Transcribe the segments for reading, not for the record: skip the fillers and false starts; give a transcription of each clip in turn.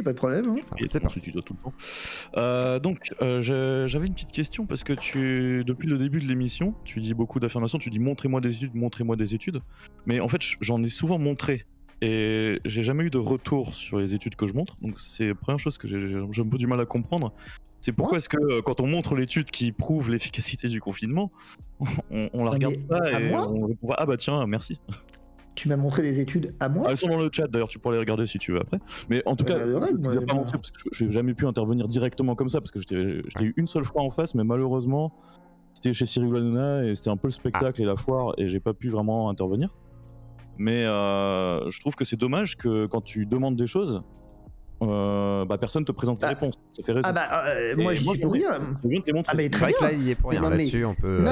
pas de problème. Hein. Et c'est parti. Tu dois tout le temps. J'avais une petite question parce que depuis le début de l'émission, tu dis beaucoup d'affirmations, tu dis montrez-moi des études. Mais en fait, j'en ai souvent montré et j'ai jamais eu de retour sur les études que je montre. Donc c'est la première chose que j'ai un peu du mal à comprendre. C'est pourquoi est-ce que quand on montre l'étude qui prouve l'efficacité du confinement, on la regarde pas et on répond ah bah tiens, merci. Tu m'as montré des études à moi. Elles sont dans le chat d'ailleurs, tu pourras les regarder si tu veux après. Mais en tout cas, je ne les ai pas montrées parce que je n'ai jamais pu intervenir directement comme ça parce que je t'ai eu une seule fois en face, mais malheureusement, c'était chez Cyril Hanouna et c'était un peu le spectacle et la foire et j'ai pas pu vraiment intervenir. Mais je trouve que c'est dommage que quand tu demandes des choses, personne te présente la réponse. Ça fait raison. Moi j'y suis pour rien. Je viens de te les montrer. C'est vrai que là il y est pour rien. Là-dessus on peut.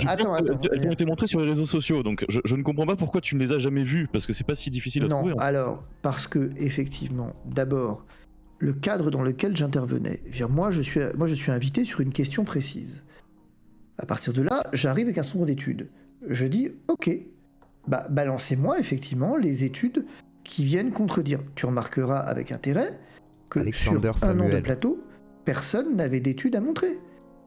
Attends. Elles ont été montrées sur les réseaux sociaux, donc je ne comprends pas pourquoi tu ne les as jamais vues parce que c'est pas si difficile à trouver. Non, alors parce que effectivement, d'abord, le cadre dans lequel j'intervenais. Moi je suis invité sur une question précise. À partir de là, j'arrive avec un certain nombre d'études. Je dis ok, balancez-moi effectivement les études qui viennent contredire. Tu remarqueras avec intérêt que Alexander sur un an de plateau, personne n'avait d'études à montrer.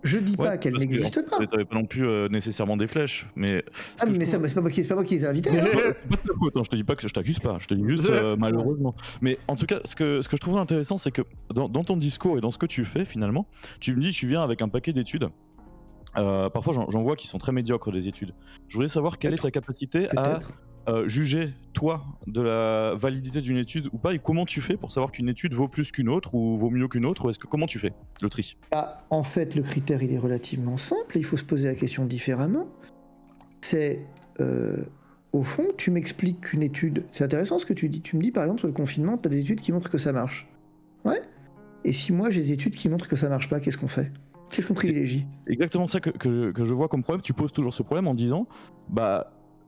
Je dis pas qu'elles n'existent pas. T'avais pas non plus nécessairement des flèches, mais... c'est pas moi qui les ai invités. Je te dis pas que je t'accuse pas, je te dis juste malheureusement. Mais en tout cas, ce que je trouve intéressant, c'est que dans ton discours et dans ce que tu fais finalement, tu me dis tu viens avec un paquet d'études. Parfois j'en vois qui sont très médiocres des études. Je voulais savoir quelle est ta capacité à juger, toi, de la validité d'une étude ou pas, et comment tu fais pour savoir qu'une étude vaut plus qu'une autre ou vaut mieux qu'une autre, ou comment tu fais le tri? En fait, le critère, il est relativement simple, il faut se poser la question différemment. C'est, au fond, tu m'expliques qu'une étude... C'est intéressant ce que tu dis. Tu me dis, par exemple, sur le confinement, tu as des études qui montrent que ça marche. Ouais. Et si moi, j'ai des études qui montrent que ça marche pas, qu'est-ce qu'on fait? Qu'est-ce qu'on privilégie? Exactement ça que je vois comme problème. Tu poses toujours ce problème en disant,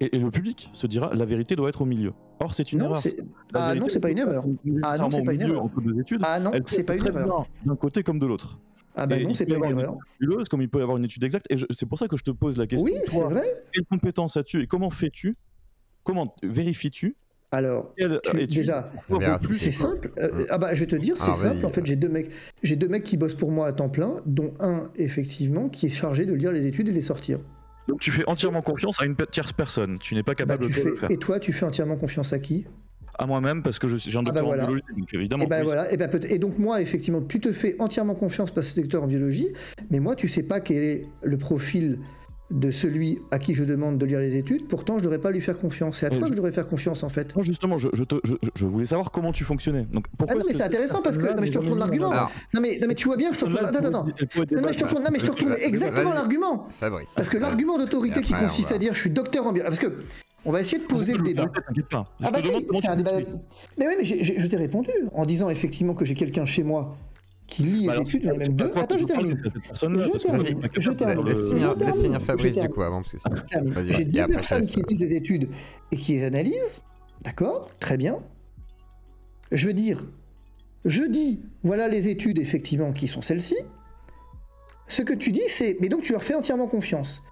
et le public se dira, la vérité doit être au milieu. Or, c'est une erreur. Non, c'est pas une erreur. Ah non, c'est pas une erreur. Ah non, c'est pas une erreur. D'un côté comme de l'autre. Non, c'est pas une erreur. Comme il peut y avoir une étude exacte. Et c'est pour ça que je te pose la question. Oui, c'est vrai. Quelles compétences as-tu et comment fais-tu? Comment vérifies-tu? Alors, déjà, c'est simple. Je vais te dire, c'est simple. En fait, j'ai deux mecs qui bossent pour moi à temps plein, dont un, effectivement, qui est chargé de lire les études et de les sortir. Donc tu fais entièrement confiance à une tierce personne, tu n'es pas capable de le faire. Et toi, tu fais entièrement confiance à qui? À moi-même, parce que j'ai un docteur en biologie, donc évidemment. Et donc moi, effectivement, tu te fais entièrement confiance parce que tu es docteur en biologie, mais moi, tu sais pas quel est le profil de celui à qui je demande de lire les études, pourtant je devrais pas lui faire confiance. C'est à toi que je devrais faire confiance en fait. Non, justement, je voulais savoir comment tu fonctionnais. Donc, pourquoi mais c'est intéressant parce que... Non mais je te retourne l'argument. Non mais tu vois bien que je te retourne... Attends. Non mais je te retourne exactement l'argument. Parce que l'argument d'autorité qui consiste à dire je suis docteur en biologie... Parce que on va essayer de poser le débat. C'est un débat... Mais oui, mais je t'ai répondu en disant effectivement que j'ai quelqu'un chez moi qui lit les études, j'en ai même deux. Attends, je termine. Laisse finir Fabrice du coup avant, parce que j'ai deux personnes qui lisent les études et qui les analysent. D'accord, très bien. Je dis, voilà les études effectivement qui sont celles-ci. Ce que tu dis, c'est, mais donc tu leur fais entièrement confiance.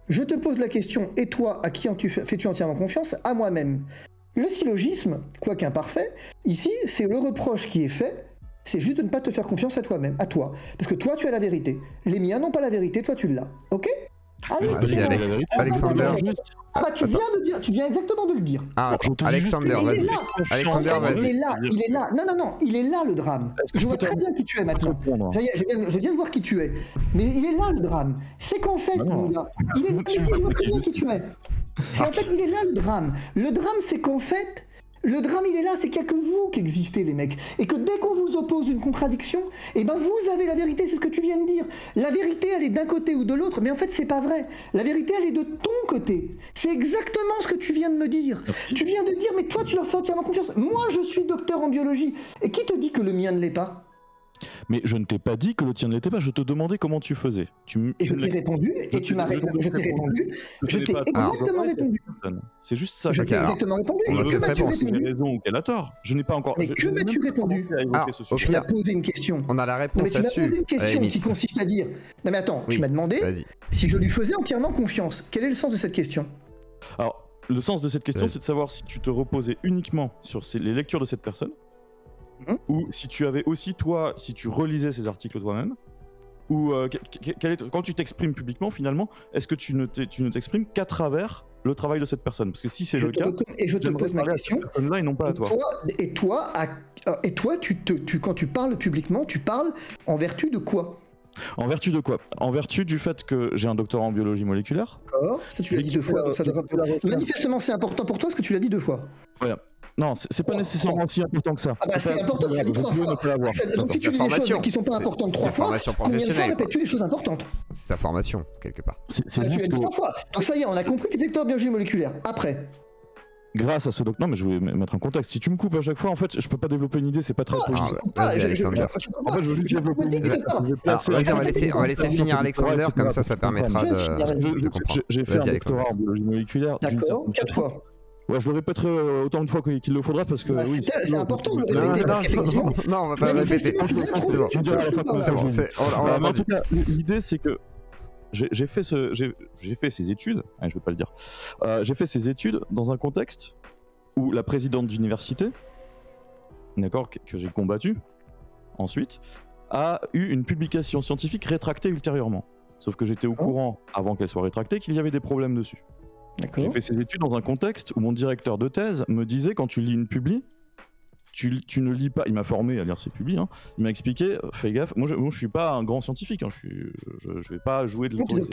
Je te pose la question, et toi, à qui fais-tu entièrement confiance? À moi-même. Le syllogisme, quoique imparfait, ici, c'est le reproche qui est fait. C'est juste de ne pas te faire confiance à toi-même, à toi. Parce que toi, tu as la vérité. Les miens n'ont pas la vérité, toi, tu l'as. Ok? Alexander. Tu viens exactement de le dire. Alexander, vas-y. Alexander, vas-y. Il est là. Non, il est là le drame. Je vois très bien qui tu es maintenant. Je viens de voir qui tu es. Mais il est là le drame. C'est qu'en fait, je vois très bien qui tu es. C'est en fait, il est là le drame. Le drame, c'est qu'en fait, le drame, il est là, c'est qu'il n'y a que vous qui existez, les mecs. Et que dès qu'on vous oppose une contradiction, eh ben vous avez la vérité, c'est ce que tu viens de dire. La vérité, elle est d'un côté ou de l'autre, mais en fait, c'est pas vrai. La vérité, elle est de ton côté. C'est exactement ce que tu viens de me dire. Tu viens de dire, mais toi, tu leur fais entièrement confiance. Moi, je suis docteur en biologie. Et qui te dit que le mien ne l'est pas ? Mais je ne t'ai pas dit que le tien ne l'était pas, je te demandais comment tu faisais. Et je t'ai répondu, et tu m'as répondu. Je t'ai exactement répondu. C'est juste ça. Je t'ai exactement répondu. Et que m'as-tu répondu ? Raison ou qu'elle a tort. Je n'ai pas encore. Mais que m'as-tu répondu ? Tu m'as posé une question. On a la réponse là-dessus. Tu m'as posé une question qui consiste à dire. Non mais attends, tu m'as demandé si je lui faisais entièrement confiance. Quel est le sens de cette question ? Alors, le sens de cette question, c'est de savoir si tu te reposais uniquement sur les lectures de cette personne. ou si tu avais aussi, toi, si tu relisais ces articles toi-même, ou quand tu t'exprimes publiquement, finalement, est-ce que tu ne t'exprimes qu'à travers le travail de cette personne? Parce que si c'est le cas, et je te pose ma question, là et non pas à toi. Et toi, quand tu parles publiquement, tu parles en vertu de quoi? En vertu de quoi? En vertu du fait que j'ai un doctorat en biologie moléculaire. D'accord, ça tu l'as dit 2 fois, donc ça doit pas... Manifestement c'est important pour toi parce que tu l'as dit 2 fois. Voilà. Non, c'est pas nécessairement si important que ça. Ah bah c'est important, tu l'as dit 3 fois. Donc si tu dis des choses qui sont pas importantes 3 fois, combien de fois répètes-tu les choses importantes? C'est sa formation, quelque part. C'est tu l'as dit 3 fois. Donc ça y est, on a compris que tu es docteur en biologie moléculaire. Après, grâce à ce docteur, non mais je vais mettre un contexte. Si tu me coupes à chaque fois, en fait, je peux pas développer une idée, c'est pas très poli. Vas-y, Alexander. En fait, je veux juste développer une idée. On va laisser finir Alexander, comme ça permettra de comprendre. J'ai fait un doctorat en biologie moléculaire. D'accord, 4 fois. Ouais, je le répéterai autant de fois qu'il le faudra parce que. Oui, c'est important de le répéter parce qu'effectivement. Non, on va pas le répéter. En tout cas, l'idée c'est que. J'ai fait ces études, je vais pas le dire. J'ai fait ces études dans un contexte où la présidente d'université, d'accord, que j'ai combattue ensuite, a eu une publication scientifique rétractée ultérieurement. Sauf que j'étais au courant, avant qu'elle soit rétractée, qu'il y avait des problèmes dessus. J'ai fait ces études dans un contexte où mon directeur de thèse me disait, quand tu lis une publi, tu ne lis pas, il m'a formé à lire ses publis, hein. Il m'a expliqué, fais gaffe, moi je suis pas un grand scientifique, hein. Je vais pas jouer de l'autorité.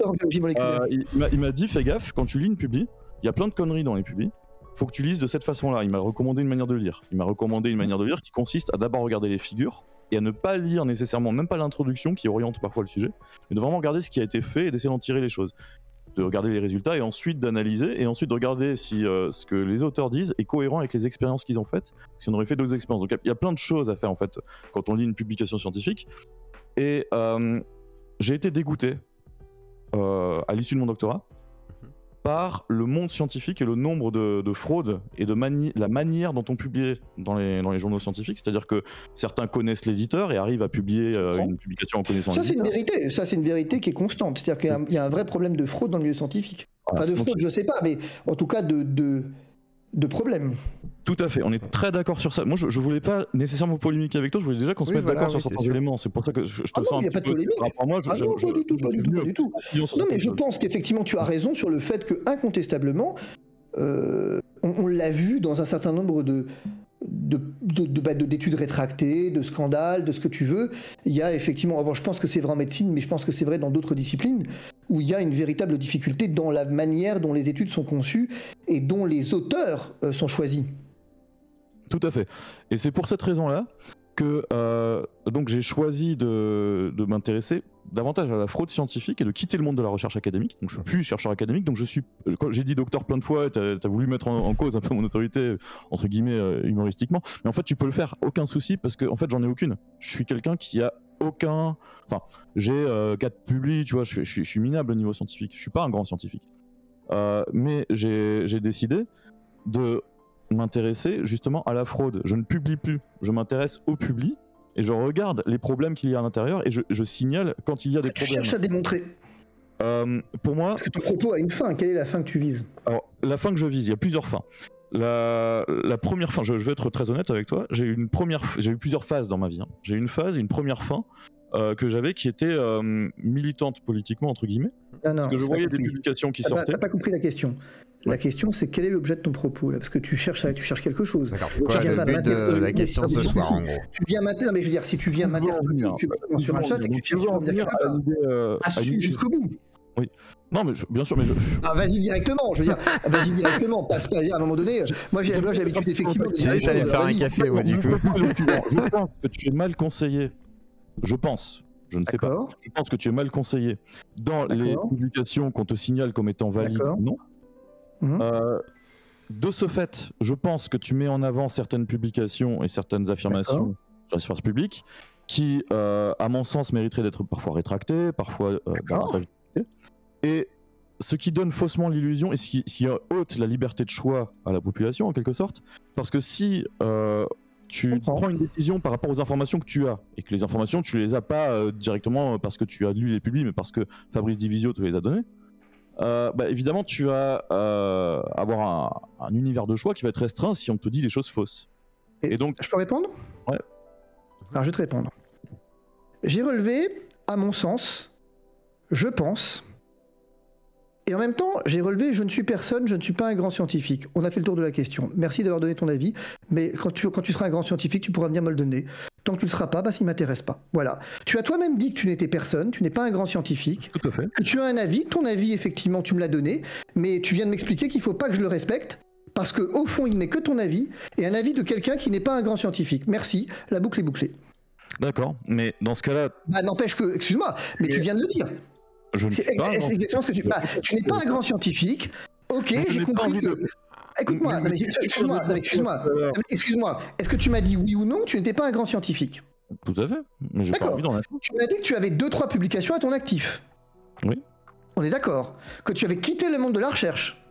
Il m'a dit, fais gaffe, quand tu lis une publi, il y a plein de conneries dans les publis, faut que tu lises de cette façon-là. Il m'a recommandé une manière de lire. Il m'a recommandé une manière de lire qui consiste à d'abord regarder les figures et à ne pas lire nécessairement, même pas l'introduction qui oriente parfois le sujet, mais de vraiment regarder ce qui a été fait et d'essayer d'en tirer les choses. De regarder les résultats et ensuite d'analyser et ensuite de regarder si ce que les auteurs disent est cohérent avec les expériences qu'ils ont faites, si on aurait fait d'autres expériences. Donc il y a plein de choses à faire en fait quand on lit une publication scientifique. Et j'ai été dégoûté à l'issue de mon doctorat par le monde scientifique et le nombre de fraudes et de la manière dont on publiait dans les journaux scientifiques. C'est-à-dire que certains connaissent l'éditeur et arrivent à publier une publication en connaissant l'éditeur. Ça c'est une vérité qui est constante. C'est-à-dire qu'il y a un vrai problème de fraude dans le milieu scientifique. Enfin de fraude, je sais pas, mais en tout cas de problèmes. Tout à fait, on est très d'accord sur ça. Moi, je voulais pas nécessairement polémiquer avec toi, je voulais déjà qu'on se mette d'accord sur certains éléments. C'est pour ça que je te sens un petit peu... Non, pas du tout. Non, mais je pense qu'effectivement, tu as raison sur le fait que, incontestablement, on l'a vu dans un certain nombre d'études rétractées, de scandales, de ce que tu veux. Il y a effectivement, bon, je pense que c'est vrai en médecine, mais je pense que c'est vrai dans d'autres disciplines, où il y a une véritable difficulté dans la manière dont les études sont conçues et dont les auteurs sont choisis. Tout à fait. Et c'est pour cette raison-là que donc j'ai choisi de m'intéresser davantage à la fraude scientifique et de quitter le monde de la recherche académique. Donc je suis plus chercheur académique, donc quand j'ai dit docteur plein de fois, t'as voulu mettre en cause un peu mon autorité, entre guillemets, humoristiquement. Mais en fait, tu peux le faire, aucun souci, parce que en fait, j'en ai aucune. Je suis quelqu'un qui a aucun... Enfin, j'ai 4 publis, tu vois, je suis minable au niveau scientifique. Je suis pas un grand scientifique. Mais j'ai décidé de m'intéresser justement à la fraude. Je ne publie plus, je m'intéresse au public et je regarde les problèmes qu'il y a à l'intérieur et je signale quand il y a des problèmes. Tu cherches à démontrer. Pour moi... Parce que ton propos a une fin, quelle est la fin que tu vises? Alors, la fin que je vise, il y a plusieurs fins. La première fin, je vais être très honnête avec toi, j'ai eu plusieurs phases dans ma vie. Hein. J'ai eu une première fin que j'avais qui était militante politiquement, entre guillemets. Non, parce que je voyais des publications qui sortaient. T'as pas compris la question. La question, c'est quel est l'objet de ton propos là? Parce que tu cherches quelque chose. D'accord, c'est quoi le but de la question ce soir en gros? Tu viens non mais je veux dire, si tu viens m'interpeller sur un chat, c'est que tu cherches à dire jusqu'au bout. Oui. Non mais bien sûr, mais Ah, vas-y directement, je veux dire, vas-y directement, passe pas à un moment donné. Moi j'ai l'habitude effectivement. J'allais faire un café, ouais, du coup. Je pense que tu es mal conseillé. Je pense. Je ne sais pas. Je pense que tu es mal conseillé dans les publications qu'on te signale comme étant valides. Non. De ce fait, je pense que tu mets en avant certaines publications et certaines affirmations sur l'espace public qui, à mon sens, mériteraient d'être parfois rétractées, parfois davantage rétractées. Et ce qui donne faussement l'illusion et ce qui ôte la liberté de choix à la population, en quelque sorte. Parce que si tu prends une décision par rapport aux informations que tu as, et que les informations, tu les as pas directement parce que tu as lu les publics, mais parce que Fabrice Divisio te les a données, évidemment, tu vas avoir un univers de choix qui va être restreint si on te dit des choses fausses. Et donc, je peux répondre? Ouais. Alors, je vais te répondre. J'ai relevé, à mon sens, je pense, et en même temps, j'ai relevé, je ne suis personne, je ne suis pas un grand scientifique. On a fait le tour de la question. Merci d'avoir donné ton avis, mais quand tu seras un grand scientifique, tu pourras venir me le donner. Tant que tu ne le seras pas, ça ne m'intéresse pas. Voilà. Tu as toi-même dit que tu n'étais personne, tu n'es pas un grand scientifique, Tout à fait. que tu as un avis, ton avis, effectivement, tu me l'as donné, mais tu viens de m'expliquer qu'il ne faut pas que je le respecte, parce qu'au fond, il n'est que ton avis, et un avis de quelqu'un qui n'est pas un grand scientifique. Merci, la boucle est bouclée. D'accord, mais dans ce cas-là... Bah, n'empêche que, excuse-moi, mais tu viens de le dire. Je ne suis pas exactement ce que tu n'es pas un grand scientifique. Ok, j'ai compris que... Écoute-moi, excuse-moi. Est-ce que tu m'as dit oui ou non, tu n'étais pas un grand scientifique? Tout à fait, mais j'ai pas envie d'en être. Tu m'as dit que tu avais 2-3 publications à ton actif. Oui. On est d'accord. Que tu avais quitté le monde de la recherche.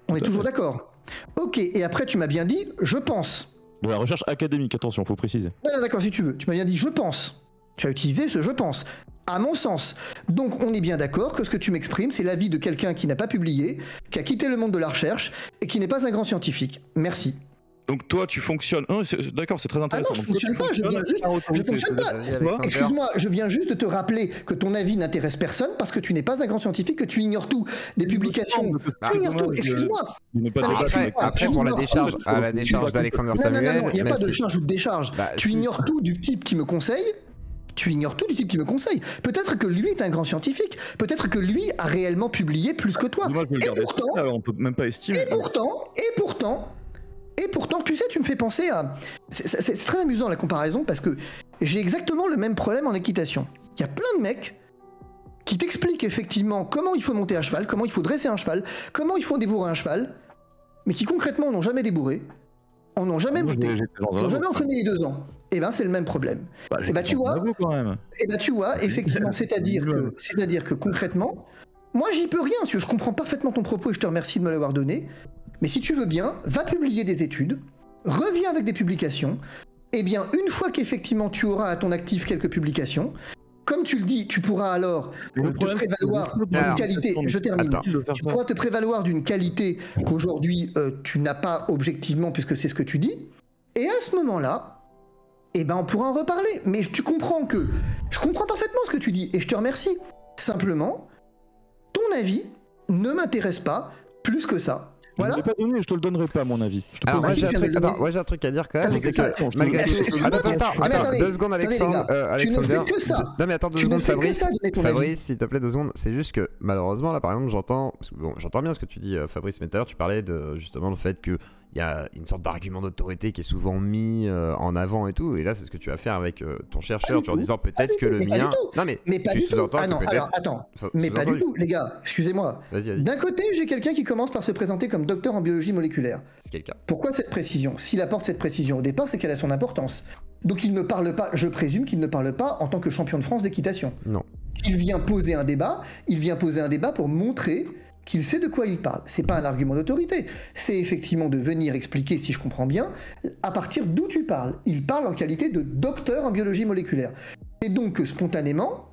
On est toujours d'accord. Ok, et après tu m'as bien dit, je pense. Bon, la recherche académique, attention, faut préciser. Non, d'accord, si tu veux. Tu m'as bien dit, je pense. Tu as utilisé ce je pense. À mon sens. Donc on est bien d'accord que ce que tu m'exprimes, c'est l'avis de quelqu'un qui n'a pas publié, qui a quitté le monde de la recherche et qui n'est pas un grand scientifique. Merci. Donc toi, tu fonctionnes... D'accord, c'est très intéressant. Ah non, je fonctionne pas, je fonctionne pas. Excuse-moi, je viens juste de te rappeler que ton avis n'intéresse personne parce que tu n'es pas un grand scientifique, que tu ignores tout des publications. Tu ignores tout, excuse-moi. Après, pour la décharge d'Alexander Samuel... Non, il n'y a pas de charge ou de décharge. Tu ignores tout du type qui me conseille. Tu ignores tout du type qui me conseille. Peut-être que lui est un grand scientifique. Peut-être que lui a réellement publié plus que toi. On peut même pas estimer. Et pourtant, tu sais, tu me fais penser à... C'est très amusant la comparaison parce que j'ai exactement le même problème en équitation. Il y a plein de mecs qui t'expliquent effectivement comment il faut monter à cheval, comment il faut dresser un cheval, comment il faut débourrer un cheval, mais qui concrètement n'ont jamais débourré, en n'ont jamais monté, n'ont jamais entraîné les 2 ans. Et ben c'est le même problème. Et ben tu vois, effectivement, c'est-à-dire que concrètement, moi j'y peux rien, je comprends parfaitement ton propos et je te remercie de me l'avoir donné. Mais si tu veux bien, va publier des études, reviens avec des publications, et bien une fois qu'effectivement tu auras à ton actif quelques publications, comme tu le dis, tu pourras alors te prévaloir d'une qualité, je termine, tu pourras te prévaloir d'une qualité qu'aujourd'hui tu n'as pas objectivement puisque c'est ce que tu dis, et à ce moment-là, eh ben on pourra en reparler. Mais tu comprends que, je comprends parfaitement ce que tu dis, et je te remercie. Simplement, ton avis ne m'intéresse pas plus que ça. Voilà. Je ne l'ai pas donné, je te le donnerai pas, à mon avis. Alors, moi, j'ai un truc à dire quand même. C'est que malgré tout. Attends, 2 secondes, Alexandre. Tu ne fais que ça. Non, mais attends 2 secondes, Fabrice. Fabrice, s'il te plaît, 2 secondes. C'est juste que malheureusement, là, par exemple, j'entends bien ce que tu dis, Fabrice, mais tout à l'heure, tu parlais de justement le fait que. Il y a une sorte d'argument d'autorité qui est souvent mis en avant et tout. Et là, c'est ce que tu vas faire avec ton chercheur, en disant peut-être que le mien. Non, mais pas tu sous-entends que peut-être. Attends, mais pas du tout, les gars, excusez-moi. D'un côté, j'ai quelqu'un qui commence par se présenter comme docteur en biologie moléculaire. C'est quelqu'un. Pourquoi cette précision? S'il apporte cette précision au départ, c'est qu'elle a son importance. Donc il ne parle pas, je présume qu'il ne parle pas en tant que champion de France d'équitation. Non. Il vient poser un débat pour montrer qu'il sait de quoi il parle. C'est pas un argument d'autorité, c'est effectivement de venir expliquer, si je comprends bien, à partir d'où tu parles. Il parle en qualité de docteur en biologie moléculaire. Et donc que spontanément,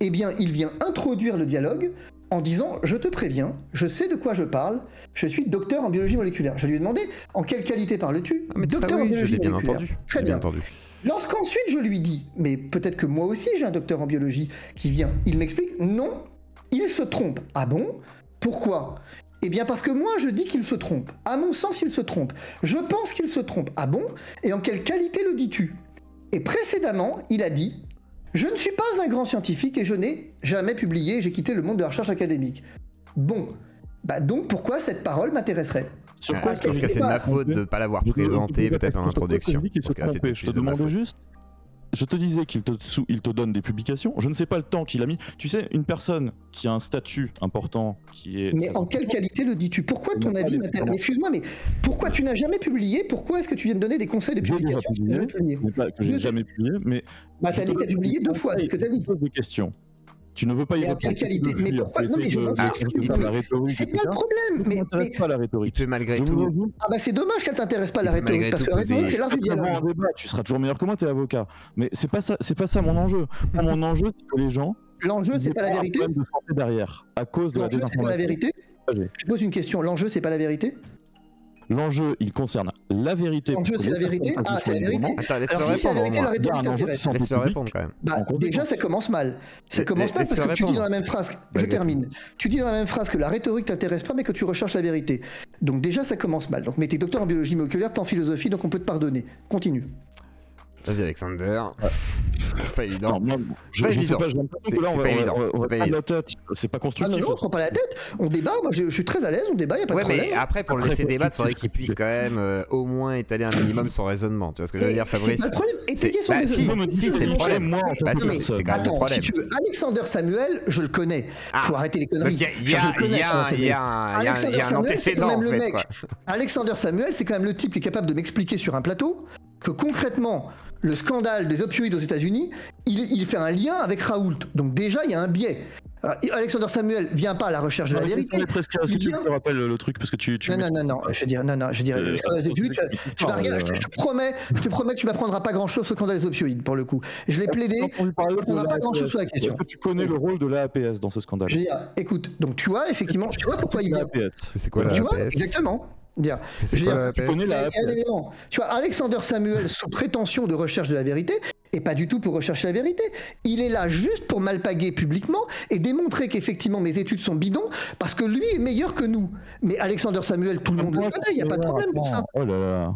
eh bien, il vient introduire le dialogue en disant « Je te préviens, je sais de quoi je parle, je suis docteur en biologie moléculaire ». Je lui ai demandé « En quelle qualité parles-tu ?» Docteur en biologie moléculaire. Très bien. Lorsqu'ensuite je lui dis « Mais peut-être que moi aussi j'ai un docteur en biologie qui vient », il m'explique « Non, il se trompe. » Ah bon ? Pourquoi ? Eh bien parce que moi je dis qu'il se trompe. À mon sens il se trompe. Je pense qu'il se trompe. Ah bon ? Et en quelle qualité le dis-tu ? Et précédemment, il a dit « Je ne suis pas un grand scientifique et je n'ai jamais publié, j'ai quitté le monde de la recherche académique. » Bon, bah donc pourquoi cette parole m'intéresserait ? Parce que c'est de ma faute de ne pas l'avoir présenté peut-être en introduction. Je te demande juste... Je te disais qu'il te donne des publications. Je ne sais pas le temps qu'il a mis. Tu sais, une personne qui a un statut important, qui est... Mais en quelle qualité le dis-tu ? Pourquoi ton avis m'intéresse ? Excuse-moi, mais pourquoi tu n'as jamais publié ? Pourquoi est-ce que tu viens de donner des conseils de publication ? Je n'ai jamais publié, mais... Bah t'as dit que t'as publié 2 fois, c'est ce que t'as dit. Je pose des questions. Tu ne veux pas y répondre. En quelle qualité ? Mais pourquoi ? Non mais je m'en fous. C'est pas le problème. Mais pas la rhétorique. Il peut malgré tout. Ah bah c'est dommage qu'elle t'intéresse pas la rhétorique parce que la rhétorique c'est l'art du dialogue. Tu seras toujours meilleur que moi, t'es avocat. Mais c'est pas ça mon enjeu. Mon enjeu c'est que les gens. L'enjeu c'est pas la vérité. De santé derrière à cause de la désinformation. C'est pas la vérité. Je pose une question. L'enjeu c'est pas la vérité. L'enjeu, il concerne la vérité. L'enjeu, c'est la vérité. Ah, c'est la vérité. Attends, laisse-le Alors, si c'est la répondre. vérité, la rhétorique t'intéresse. Laisse-le répondre quand même. Bah, déjà, ça commence mal. Ça commence mal parce que tu dis dans la même phrase. Je termine. Tu dis dans la même phrase que la rhétorique t'intéresse pas, mais que tu recherches la vérité. Donc, déjà, ça commence mal. Donc, mais t'es docteur en biologie moléculaire, pas en philosophie, donc on peut te pardonner. Continue. Vas-y, Alexander. C'est pas évident. Non, je sais pas, j'ai l'impression que là, on va prendre la tête. C'est pas constructif. Ah non, on prend pas la tête. On débat. Moi, je suis très à l'aise. On débat, y a pas de problème. Mais après, pour le laisser débattre, faudrait qu'il puisse quand même au moins étaler un minimum son raisonnement. Tu vois ce que je veux dire, Fabrice? C'est pas le problème. Étayer son raisonnement. Si, c'est le problème. Moi, c'est quand même le problème. Si tu veux, Alexander Samuel, je le connais. Faut arrêter les conneries. Il y a un antécédent en fait. Alexander Samuel, c'est quand même le type qui est capable de m'expliquer sur un plateau que concrètement, le scandale des opioïdes aux États-Unis, il fait un lien avec Raoult. Donc déjà, il y a un biais. Alexander Samuel vient pas à la recherche de la vérité. Est-ce que tu me rappelles le truc parce que tu Non. Je te promets que tu m'apprendras pas grand-chose sur le scandale des opioïdes pour le coup. Je l'ai plaidé. Tu m'apprendras pas grand-chose sur la question. Est-ce que tu connais le rôle de l'APS dans ce scandale? Je veux dire, écoute, donc tu vois effectivement, tu vois pourquoi il vient. C'est quoi l'APS? Tu vois exactement. Bien. Tu connais un élément. Tu vois, Alexander Samuel sous prétention de recherche de la vérité, et pas du tout pour rechercher la vérité. Il est là juste pour malpaguer publiquement et démontrer qu'effectivement mes études sont bidons parce que lui est meilleur que nous. Mais Alexander Samuel, tout le monde le connaît, il n'y a pas de problème pour ça. Tout le monde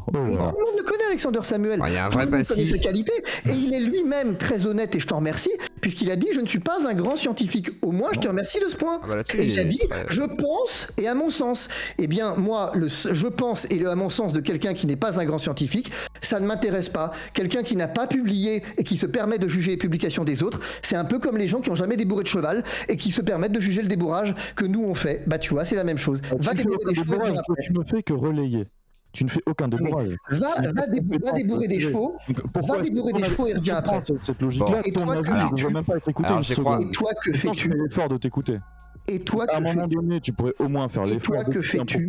le connaît, Alexander Samuel. Il y a un vrai passif. Tout le monde connaît ses qualités et il est lui-même très honnête et je t'en remercie puisqu'il a dit je ne suis pas un grand scientifique. Au moins, je te remercie de ce point. Et il a dit je pense et à mon sens. Eh bien, moi, je pense et le à mon sens de quelqu'un qui n'est pas un grand scientifique, ça ne m'intéresse pas. Quelqu'un qui n'a pas publié et qui se permet de juger les publications des autres, c'est un peu comme les gens qui n'ont jamais débourré de cheval et qui se permettent de juger le débourrage que nous on fait. Bah tu vois, c'est la même chose. Va débourrer des chevaux. Tu ne fais que relayer. Tu ne fais aucun débourrage. Va débourrer des chevaux. Va débourrer des chevaux et reviens après. Cette logique-là, ton avis ne doit même pas être écouté une seconde. Et toi, que fais-tu? Je fais l'effort de t'écouter. Et toi, à un moment donné, tu pourrais au moins faire l'effort. Et toi, que fais-tu?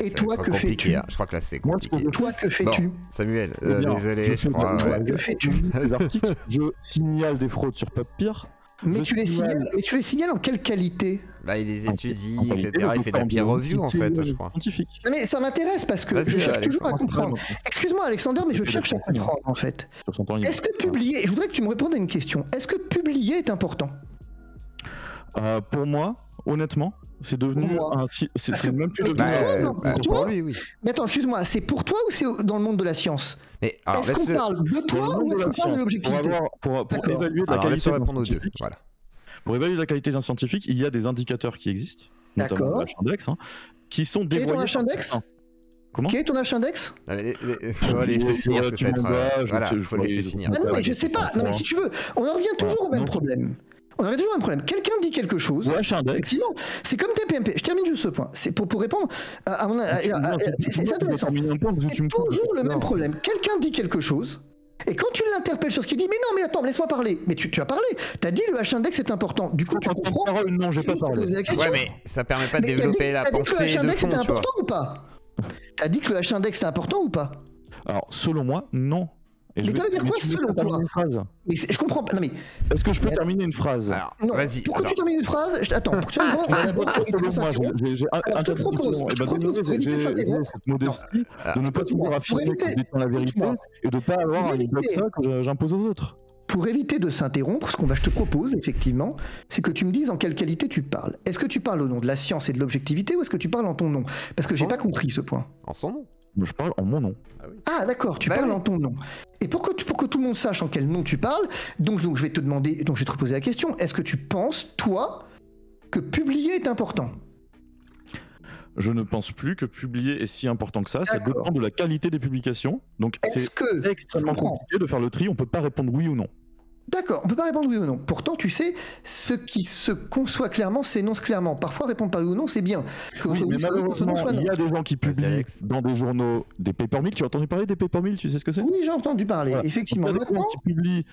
Et toi, que fais-tu? Je crois que là, c'est compliqué. Et toi, que fais-tu? Samuel, désolé, je crois. Toi, que fais-tu? Les articles, je signale des fraudes sur PubPeer. Mais tu les signales en quelle qualité? Bah, il les étudie, etc. Il fait de la peer review, en fait, je crois. Scientifique. Non, mais ça m'intéresse parce que je cherche toujours à comprendre. Excuse-moi, Alexander, mais je cherche à comprendre, en fait. Est-ce que publier... Je voudrais que tu me répondes à une question. Est-ce que publier est important? Pour moi, honnêtement, c'est devenu c'est même plus devenu pour toi. Oui. Mais attends, excuse-moi, c'est pour toi ou c'est dans le monde de la science? Est-ce qu'on parle de toi ou est-ce qu'on parle de l'objectivité? Pour évaluer la qualité d'un scientifique, voilà. Pour évaluer la qualité d'un scientifique, il y a des indicateurs qui existent, notamment H-index, qui sont dévoyés. Quel est ton H-index? Comment? Quel est ton H-index? Je vais laisser finir, je faut laisser finir. Non, mais je sais pas. Non, mais si tu veux, on en revient toujours au même problème. On avait toujours un problème. Quelqu'un dit quelque chose. H-index. C'est comme TPMP. Je termine juste ce point. C'est pour répondre à mon. C'est intéressant. C'est toujours le même problème. Quelqu'un dit quelque chose. Et quand tu l'interpelles sur ce qu'il dit, mais non, mais attends, laisse-moi parler. Mais tu as parlé. Tu as dit le H-index est important. Du coup, tu comprends. Non, j'ai pas parlé. Ouais, mais ça permet pas de développer la pensée de fond. Le H-index était important ou pas? T'as dit que le H-index était important ou pas? Alors, selon moi, non. Mais ça veut dire quoi selon toi? Mais je comprends pas. Est-ce que je peux terminer une phrase? Non. Vas-y. Pourquoi tu termines une phrase? Attends. Pour que tu je te propose. J'ai cette modestie de ne pas toujours affirmer que je détiens la vérité et de ne pas avoir un doxa que j'impose aux autres. Pour éviter de s'interrompre, ce je te propose, effectivement, c'est que tu me dises en quelle qualité tu parles. Est-ce que tu parles au nom de la science et de l'objectivité ou est-ce que tu parles en ton nom? Parce que j'ai pas compris ce point. En son nom? Je parle en mon nom. Ah d'accord, tu parles en ton nom. Et pour que tout le monde sache en quel nom tu parles, donc je vais te demander, donc je vais te reposer la question, est-ce que tu penses, toi, que publier est important? Je ne pense plus que publier est si important que ça dépend de la qualité des publications. Donc c'est extrêmement compliqué de faire le tri, on peut pas répondre oui ou non. D'accord, on peut pas répondre oui ou non. Pourtant, tu sais, ce qui se conçoit clairement s'énonce clairement. Parfois, répondre par oui ou non, c'est bien. Oui, mais malheureusement, il y a des gens qui publient dans des journaux des paper mills. Tu as entendu parler des paper mills? Tu sais ce que c'est? Oui, j'ai entendu parler, effectivement. Il y a des gens qui publient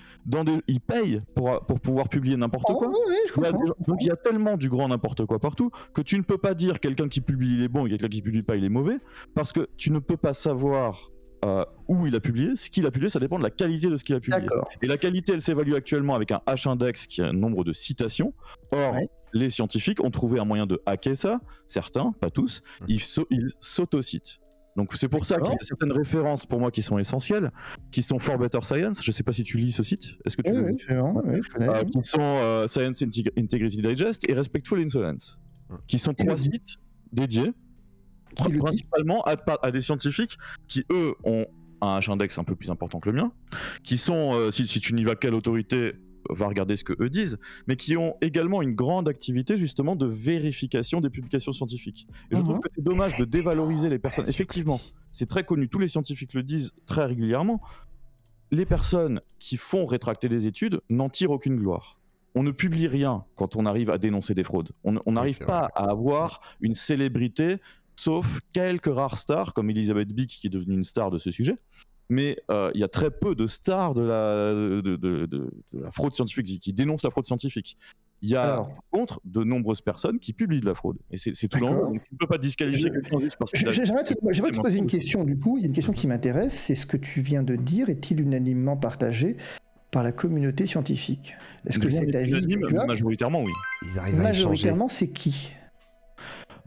ils payent pour pouvoir publier n'importe quoi. Oui, je comprends. Donc il y a tellement du grand n'importe quoi partout que tu ne peux pas dire quelqu'un qui publie il est bon et quelqu'un qui publie pas il est mauvais, parce que tu ne peux pas savoir où il a publié. Ce qu'il a publié, ça dépend de la qualité de ce qu'il a publié. Et la qualité, elle s'évalue actuellement avec un H-index qui a un nombre de citations. Or, les scientifiques ont trouvé un moyen de hacker ça, certains, pas tous, ils s'autocitent. Donc c'est pour ça qu'il y a certaines références pour moi qui sont essentielles, qui sont For Better Science. Je sais pas si tu lis ce site. Est-ce que tu le lis? Je connais. Qui sont Science Integrity Digest et Respectful Insolence, qui sont 3 sites dédiés principalement à des scientifiques qui eux ont un H-index un peu plus important que le mien, qui sont, si tu n'y vas, quelle autorité va regarder ce que eux disent, mais qui ont également une grande activité justement de vérification des publications scientifiques. Et je trouve que c'est dommage de dévaloriser les personnes. Effectivement, c'est très connu, tous les scientifiques le disent très régulièrement, les personnes qui font rétracter des études n'en tirent aucune gloire. On ne publie rien quand on arrive à dénoncer des fraudes. On n'arrive pas à avoir une célébrité, sauf quelques rares stars, comme Elisabeth Bick qui est devenue une star de ce sujet. Mais il y a très peu de stars de la fraude scientifique qui dénoncent la fraude scientifique. Il y a par contre de nombreuses personnes qui publient de la fraude. Et c'est tout l'enjeu. Donc tu ne peux pas disqualifier quelqu'un juste parce que... J'aimerais te poser une question du coup. Il y a une question qui m'intéresse. C'est ce que tu viens de dire est-il unanimement partagé par la communauté scientifique? Est-ce que c'est avis majoritairement, oui. Majoritairement, c'est qui?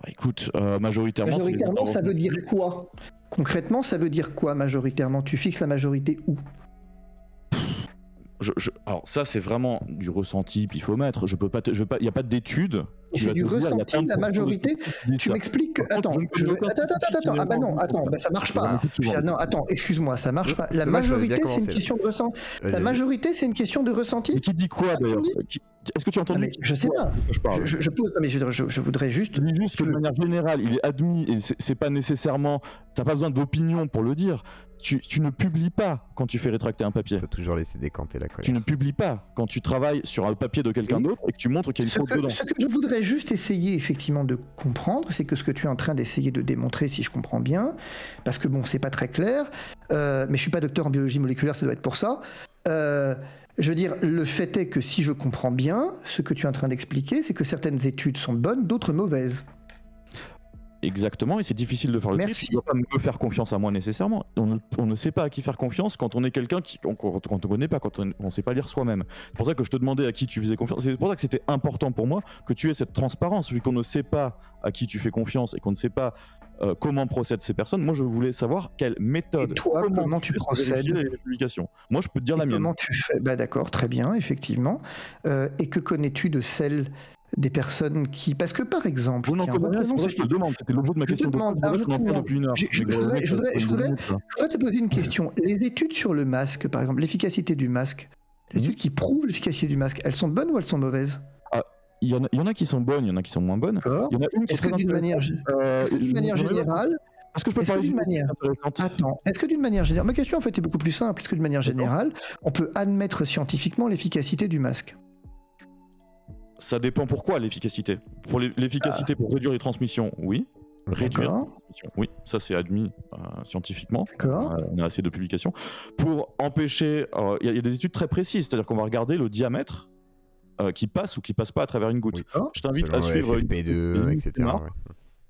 Écoute, majoritairement, ça veut dire quoi? Concrètement, ça veut dire quoi majoritairement? Tu fixes la majorité où? Alors ça, c'est vraiment du ressenti pifomètre. Il n'y a pas d'études. C'est du ressenti, la majorité. Tu m'expliques. Attends. Ah bah non, attends, ça marche pas. Non, attends, excuse-moi, ça marche pas. La majorité, c'est une question de ressenti. La majorité, c'est une question de ressenti. Mais qui dit quoi d'ailleurs? Est-ce que tu as entendu? Je sais pas. Je voudrais juste. Je dis juste que de manière générale, il est admis, et c'est pas nécessairement. T'as pas besoin d'opinion pour le dire. Tu ne publies pas quand tu fais rétracter un papier. Il faut toujours laisser décanter la colère. Tu ne publies pas quand tu travailles sur un papier de quelqu'un d'autre et que tu montres qu'il y a une faute dedans. Ce que je voudrais juste essayer effectivement de comprendre, c'est que ce que tu es en train d'essayer de démontrer, si je comprends bien, parce que bon, c'est pas très clair, mais je suis pas docteur en biologie moléculaire, ça doit être pour ça. Je veux dire, le fait est que si je comprends bien, ce que tu es en train d'expliquer, c'est que certaines études sont bonnes, d'autres mauvaises. Exactement, et c'est difficile de faire le tri. Tu ne dois pas me faire confiance à moi nécessairement. On ne sait pas à qui faire confiance quand on est quelqu'un quand on ne connaît pas, quand on ne sait pas lire soi-même. C'est pour ça que je te demandais à qui tu faisais confiance. C'est pour ça que c'était important pour moi que tu aies cette transparence, vu qu'on ne sait pas à qui tu fais confiance et qu'on ne sait pas comment procèdent ces personnes. Moi, je voulais savoir quelle méthode. Et toi, comment tu procèdes les publications. Moi, je peux te dire la mienne. Comment tu fais? Bah d'accord, très bien, effectivement. Et que connais-tu de celle des personnes qui... Parce que par exemple... Je n'en connais rien, c'est pour ça que je te le demande. C'était l'objet de ma question. Je voudrais te poser une question. Les études sur le masque, par exemple, l'efficacité du masque, les études qui prouvent l'efficacité du masque, elles sont bonnes ou elles sont mauvaises? Il y en a qui sont bonnes, il y en a qui sont moins bonnes. Il y en a une qui est-ce que d'une manière générale... Est-ce que je peux parler d'une manière... Attends, est-ce que d'une manière générale... Ma question en fait est beaucoup plus simple. Est-ce que d'une manière générale, on peut admettre scientifiquement l'efficacité du masque? Ça dépend pourquoi l'efficacité. Pour l'efficacité pour réduire les transmissions, oui. Réduire les transmissions, oui. Ça c'est admis scientifiquement. On a assez de publications. Pour empêcher, il y a des études très précises, c'est-à-dire qu'on va regarder le diamètre qui passe ou qui passe pas à travers une goutte. Je t'invite à suivre FFP2, etc.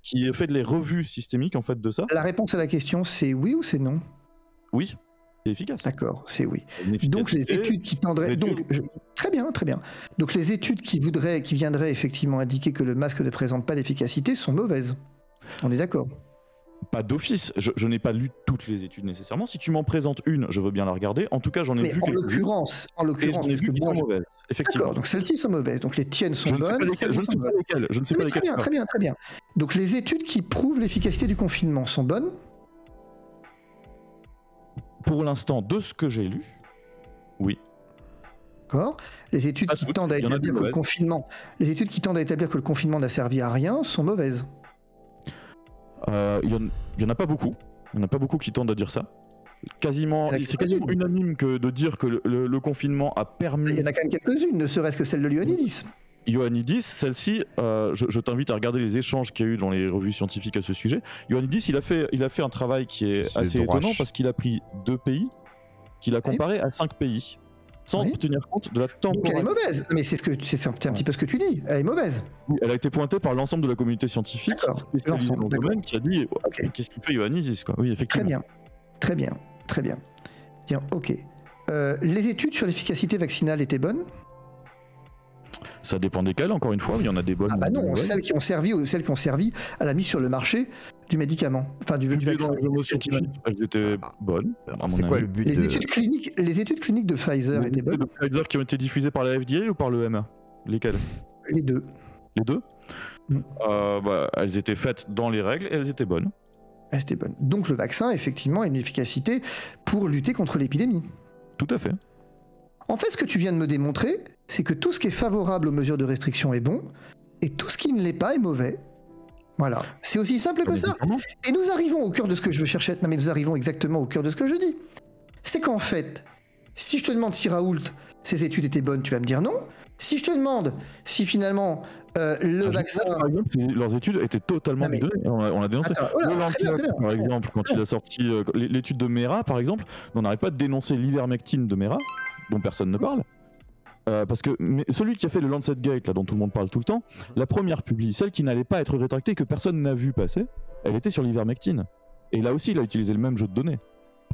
Qui fait les revues systémiques en fait de ça. La réponse à la question c'est oui ou c'est non? Oui. C'est efficace. D'accord, c'est oui. Donc les études qui tendraient... Très bien, très bien. Donc les études qui viendraient effectivement indiquer que le masque ne présente pas d'efficacité sont mauvaises. On est d'accord? Pas d'office. Je n'ai pas lu toutes les études nécessairement. Si tu m'en présentes une, je veux bien la regarder. En tout cas, j'en ai vu quelques-unes. En l'occurrence, j'en ai vu qui sont mauvaises. Effectivement. D'accord, donc celles-ci sont mauvaises. Donc les tiennes sont bonnes. Je ne sais pas lesquelles. Je ne sais pas lesquelles. Très bien. Donc les études qui prouvent l'efficacité du confinement sont bonnes? Pour l'instant, de ce que j'ai lu, oui. D'accord. Les études qui tendent à établir que le confinement, n'a servi à rien sont mauvaises. Il y en a pas beaucoup. Il y en a pas beaucoup qui tendent à dire ça. C'est quasiment unanime de dire que le confinement a permis. Il y en a quand même quelques-unes, ne serait-ce que celle de Ioannidis. Ioannidis, celle-ci, je t'invite à regarder les échanges qu'il y a eu dans les revues scientifiques à ce sujet. Ioannidis, il a fait un travail qui est assez étonnant parce qu'il a pris 2 pays, qu'il a comparé à 5 pays, sans tenir compte de la temporalité. Donc elle est mauvaise, mais c'est un petit peu ce que tu dis, elle est mauvaise. Oui, elle a été pointée par l'ensemble de la communauté scientifique spécialisée dans le domaine qui a dit qu'est-ce qu'il fait Ioannidis quoi. Oui, effectivement. Très bien, très bien. Tiens, ok. Les études sur l'efficacité vaccinale étaient bonnes? Ça dépend desquelles, encore une fois, il y en a des bonnes. Ah bah non, celles qui ont servi à la mise sur le marché du médicament, enfin du vaccin. Elles étaient bonnes. C'est quoi le but les études cliniques de Pfizer étaient bonnes? De Pfizer qui ont été diffusées par la FDA ou par l'EMA? Lesquelles? Les deux. Les deux? Elles étaient faites dans les règles et elles étaient bonnes. Elles étaient bonnes. Donc le vaccin, effectivement, a une efficacité pour lutter contre l'épidémie. Tout à fait. En fait, ce que tu viens de me démontrer, c'est que tout ce qui est favorable aux mesures de restriction est bon, et tout ce qui ne l'est pas est mauvais. Voilà. C'est aussi simple que ça. Et nous arrivons au cœur de ce que je veux chercher. Non, mais nous arrivons exactement au cœur de ce que je dis. C'est qu'en fait, si je te demande si Raoult, ses études étaient bonnes, tu vas me dire non. Si je te demande si finalement le vaccin... Par exemple, leurs études étaient totalement bidonnées. On l'a dénoncé. Par exemple, quand il a sorti l'étude de Mera, par exemple, on n'arrête pas de dénoncer l'ivermectine de Mera, dont personne ne parle. Parce que celui qui a fait le Lancet Gate, là, dont tout le monde parle tout le temps, la première publie, celle qui n'allait pas être rétractée, que personne n'a vu passer, elle était sur l'ivermectine. Et là aussi, il a utilisé le même jeu de données.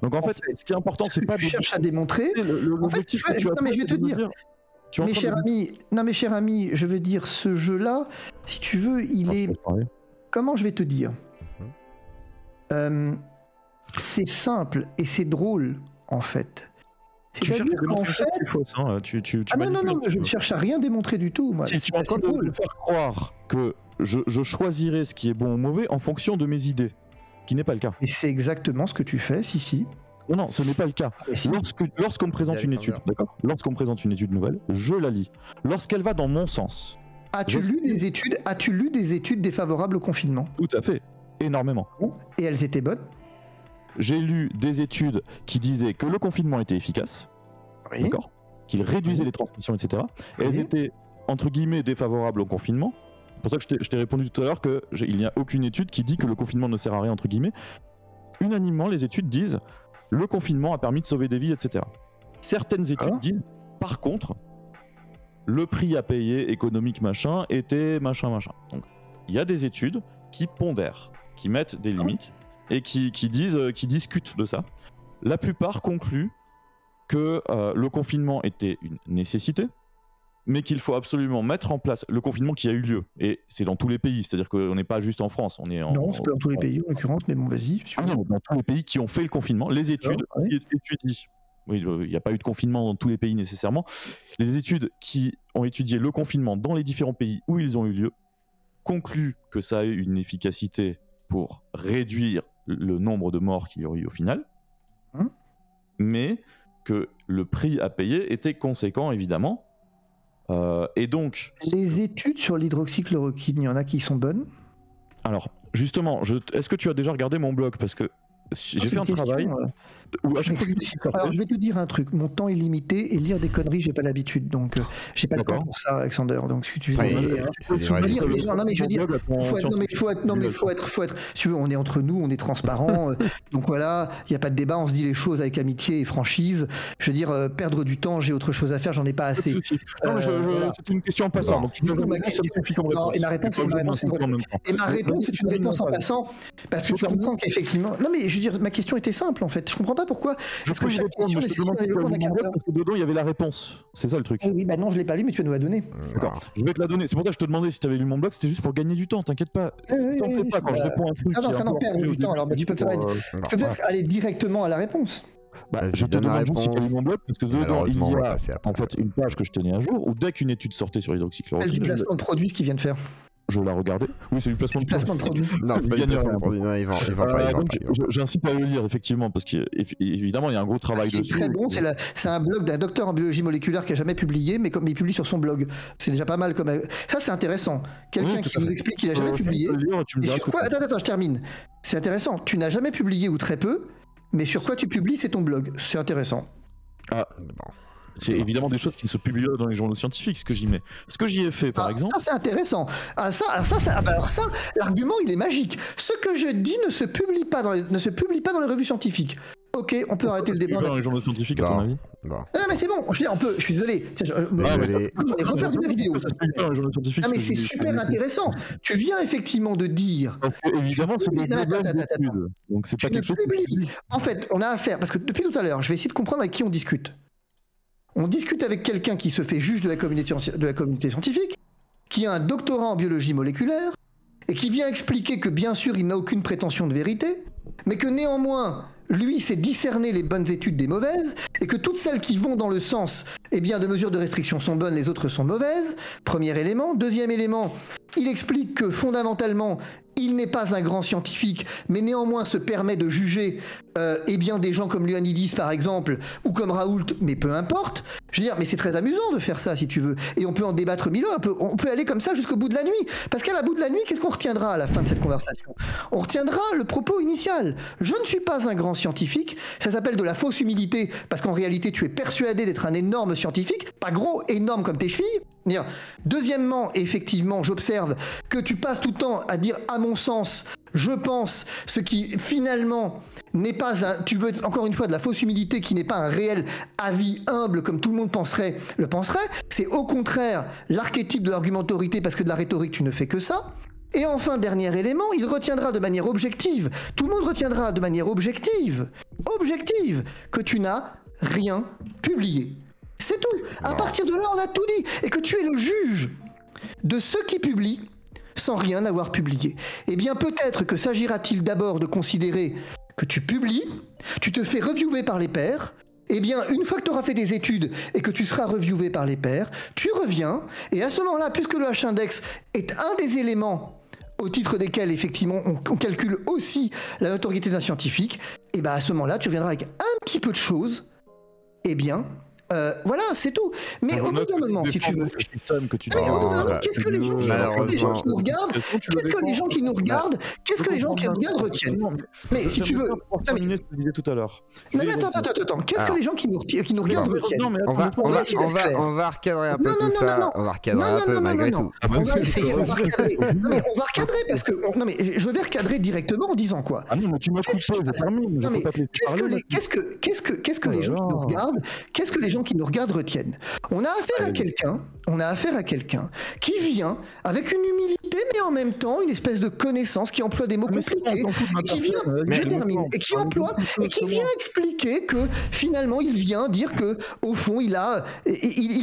Donc en fait, ce qui est important, c'est pas... Tu cherches à démontrer... L'objectif que tu as... Non, mais je vais te dire... Mes chers amis, je veux dire, ce jeu-là, si tu veux, il est... Comment je vais te dire? C'est simple et c'est drôle, en fait. C'est-à-dire qu'en fait... non, je ne cherche à rien démontrer du tout, moi. Si tu es en train de me faire croire que je choisirais ce qui est bon ou mauvais en fonction de mes idées, qui n'est pas le cas. Et c'est exactement ce que tu fais, si. Non, ce n'est pas le cas. Lorsqu'on me présente une étude, d'accord ? Lorsqu'on me présente une étude nouvelle, je la lis. Lorsqu'elle va dans mon sens. As-tu lu des études défavorables au confinement ? Tout à fait, énormément. Et elles étaient bonnes ? J'ai lu des études qui disaient que le confinement était efficace, d'accord ? Qu'il réduisait les transmissions, etc. Et elles étaient, entre guillemets, défavorables au confinement. C'est pour ça que je t'ai répondu tout à l'heure qu'il n'y a aucune étude qui dit que le confinement ne sert à rien, entre guillemets. Unanimement, les études disent le confinement a permis de sauver des vies, etc. Certaines études disent, par contre, le prix à payer économique machin était machin. Donc, il y a des études qui pondèrent, qui mettent des limites et qui discutent de ça. La plupart concluent que le confinement était une nécessité, mais qu'il faut absolument mettre en place le confinement qui a eu lieu. Et c'est dans tous les pays, c'est-à-dire qu'on n'est pas juste en France. Non, c'est pas dans tous les pays en l'occurrence, mais bon, vas-y. Non, dans tous les pays qui ont fait le confinement, les études qui étudient. Oui, il n'y a pas eu de confinement dans tous les pays nécessairement. Les études qui ont étudié le confinement dans les différents pays où ils ont eu lieu concluent que ça a eu une efficacité pour réduire le nombre de morts qu'il y aurait eu au final, mais que le prix à payer était conséquent, évidemment. Et donc... Les études sur l'hydroxychloroquine, il y en a qui sont bonnes? Alors, justement, est-ce que tu as déjà regardé mon blog? Parce que j'ai fait un travail... Alors, je vais te dire un truc, mon temps est limité et lire des conneries, j'ai pas l'habitude, donc j'ai pas le temps pour ça, Alexander. Donc si tu veux lire les gens, non mais je veux dire, faut être, si tu veux, on est entre nous, on est transparent, donc voilà, il y a pas de débat, on se dit les choses avec amitié et franchise. Je veux dire, perdre du temps, j'ai autre chose à faire, j'en ai pas assez. C'est une question en passant. Donc et ma réponse est une réponse en passant, parce que tu comprends qu'effectivement, non mais je veux dire, ma question était simple en fait. Je comprends pas pourquoi. Parce que chaque question parce que dedans il y avait la réponse. C'est ça le truc. Oui, bah non, je l'ai pas lu, mais tu vas nous la donner. D'accord. Je vais te la donner. C'est pour ça que je te demandais si tu avais lu mon blog. C'était juste pour gagner du temps. T'inquiète pas. T'en fais pas quand je réponds à un truc. Non, perdre du temps. Alors, tu peux peut-être aller directement à la réponse. Je te demande juste si tu as lu mon blog, parce que dedans il y a en fait une page que je tenais à jour où dès qu'une étude sortait sur l'hydroxychloroquine. C'est du placement de produit ce qu'il vient de faire. Je la regardais. Oui, c'est du placement de produit. Non, c'est pas du placement de produit. Non, il va pas. J'incite à le lire, effectivement, parce qu'évidemment, il y a un gros travail dessus. C'est très bon. C'est un blog d'un docteur en biologie moléculaire qui a jamais publié, mais comme il publie sur son blog. C'est déjà pas mal. Ça, c'est intéressant. Quelqu'un qui nous explique qu'il a jamais publié. Et sur quoi... Attends, je termine. C'est intéressant. Tu n'as jamais publié ou très peu, mais sur quoi tu publies, c'est ton blog. C'est intéressant. Ah, bon. C'est évidemment des choses qui se publient dans les journaux scientifiques, ce que j'y mets. Ce que j'y ai fait, par exemple... Ça, c'est intéressant. Alors ça, l'argument, il est magique. Ce que je dis ne se publie pas dans les revues scientifiques. ok, on peut arrêter le débat. Un journal scientifique, à ton avis? Non, mais c'est bon, je veux dire, on peut, je suis désolé. J'en ai reperdu la vidéo. Ah, mais c'est super intéressant. Tu viens effectivement de dire. Évidemment, c'est des d'études. Donc c'est pas quelque chose. En fait, on a affaire, parce que depuis tout à l'heure, je vais essayer de comprendre avec qui on discute. On discute avec quelqu'un qui se fait juge de la communauté scientifique, qui a un doctorat en biologie moléculaire, et qui vient expliquer que bien sûr il n'a aucune prétention de vérité, mais que néanmoins, lui sait discerner les bonnes études des mauvaises, et que toutes celles qui vont dans le sens de mesures de restriction sont bonnes, les autres sont mauvaises. Premier élément. Deuxième élément, il explique que fondamentalement, il n'est pas un grand scientifique, mais néanmoins se permet de juger des gens comme Ioannidis par exemple, ou comme Raoult, mais peu importe. Je veux dire, mais c'est très amusant de faire ça si tu veux. Et on peut en débattre mille heures, on peut aller comme ça jusqu'au bout de la nuit. Parce qu'à la bout de la nuit, qu'est-ce qu'on retiendra à la fin de cette conversation? On retiendra le propos initial. Je ne suis pas un grand scientifique, ça s'appelle de la fausse humilité, parce qu'en réalité tu es persuadé d'être un énorme scientifique, pas gros, énorme comme tes chevilles. Deuxièmement, effectivement, j'observe que tu passes tout le temps à dire à mon sens, je pense, ce qui finalement n'est pas tu veux encore une fois de la fausse humilité qui n'est pas un réel avis humble comme tout le monde le penserait, c'est au contraire l'archétype de l'argumentorité parce que de la rhétorique tu ne fais que ça. Et enfin, dernier élément, il retiendra de manière objective, tout le monde retiendra de manière objective, que tu n'as rien publié. C'est tout. À partir de là, on a tout dit. Et que tu es le juge de ceux qui publient sans rien avoir publié. Eh bien, peut-être que s'agira-t-il d'abord de considérer que tu publies, tu te fais reviewer par les pairs. Eh bien, une fois que tu auras fait des études et que tu seras reviewé par les pairs, tu reviens. Et à ce moment-là, puisque le H-index est un des éléments au titre desquels, effectivement, on calcule aussi la notoriété d'un scientifique, et bien à ce moment-là, tu reviendras avec un petit peu de choses. Eh bien... voilà, c'est tout. Mais au bout d'un moment, si tu veux. Qu'est-ce que les gens qui nous regardent retiennent? Mais si tu veux. Terminer ce que je disais tout à l'heure. Mais attends. Qu'est-ce que les gens qui nous regardent retiennent? On va recadrer un peu tout ça. On va recadrer un peu malgré tout. On va recadrer parce que. Non, mais je vais recadrer directement en disant quoi? Ah non, mais tu m'as coupé, je termine. Qu'est-ce que les gens qui nous regardent, qu'est-ce que les gens qui nous regardent retiennent? On a affaire à quelqu'un qui vient avec une humilité mais en même temps une espèce de connaissance, qui emploie des mots compliqués, qui vient expliquer que finalement il vient dire que au fond il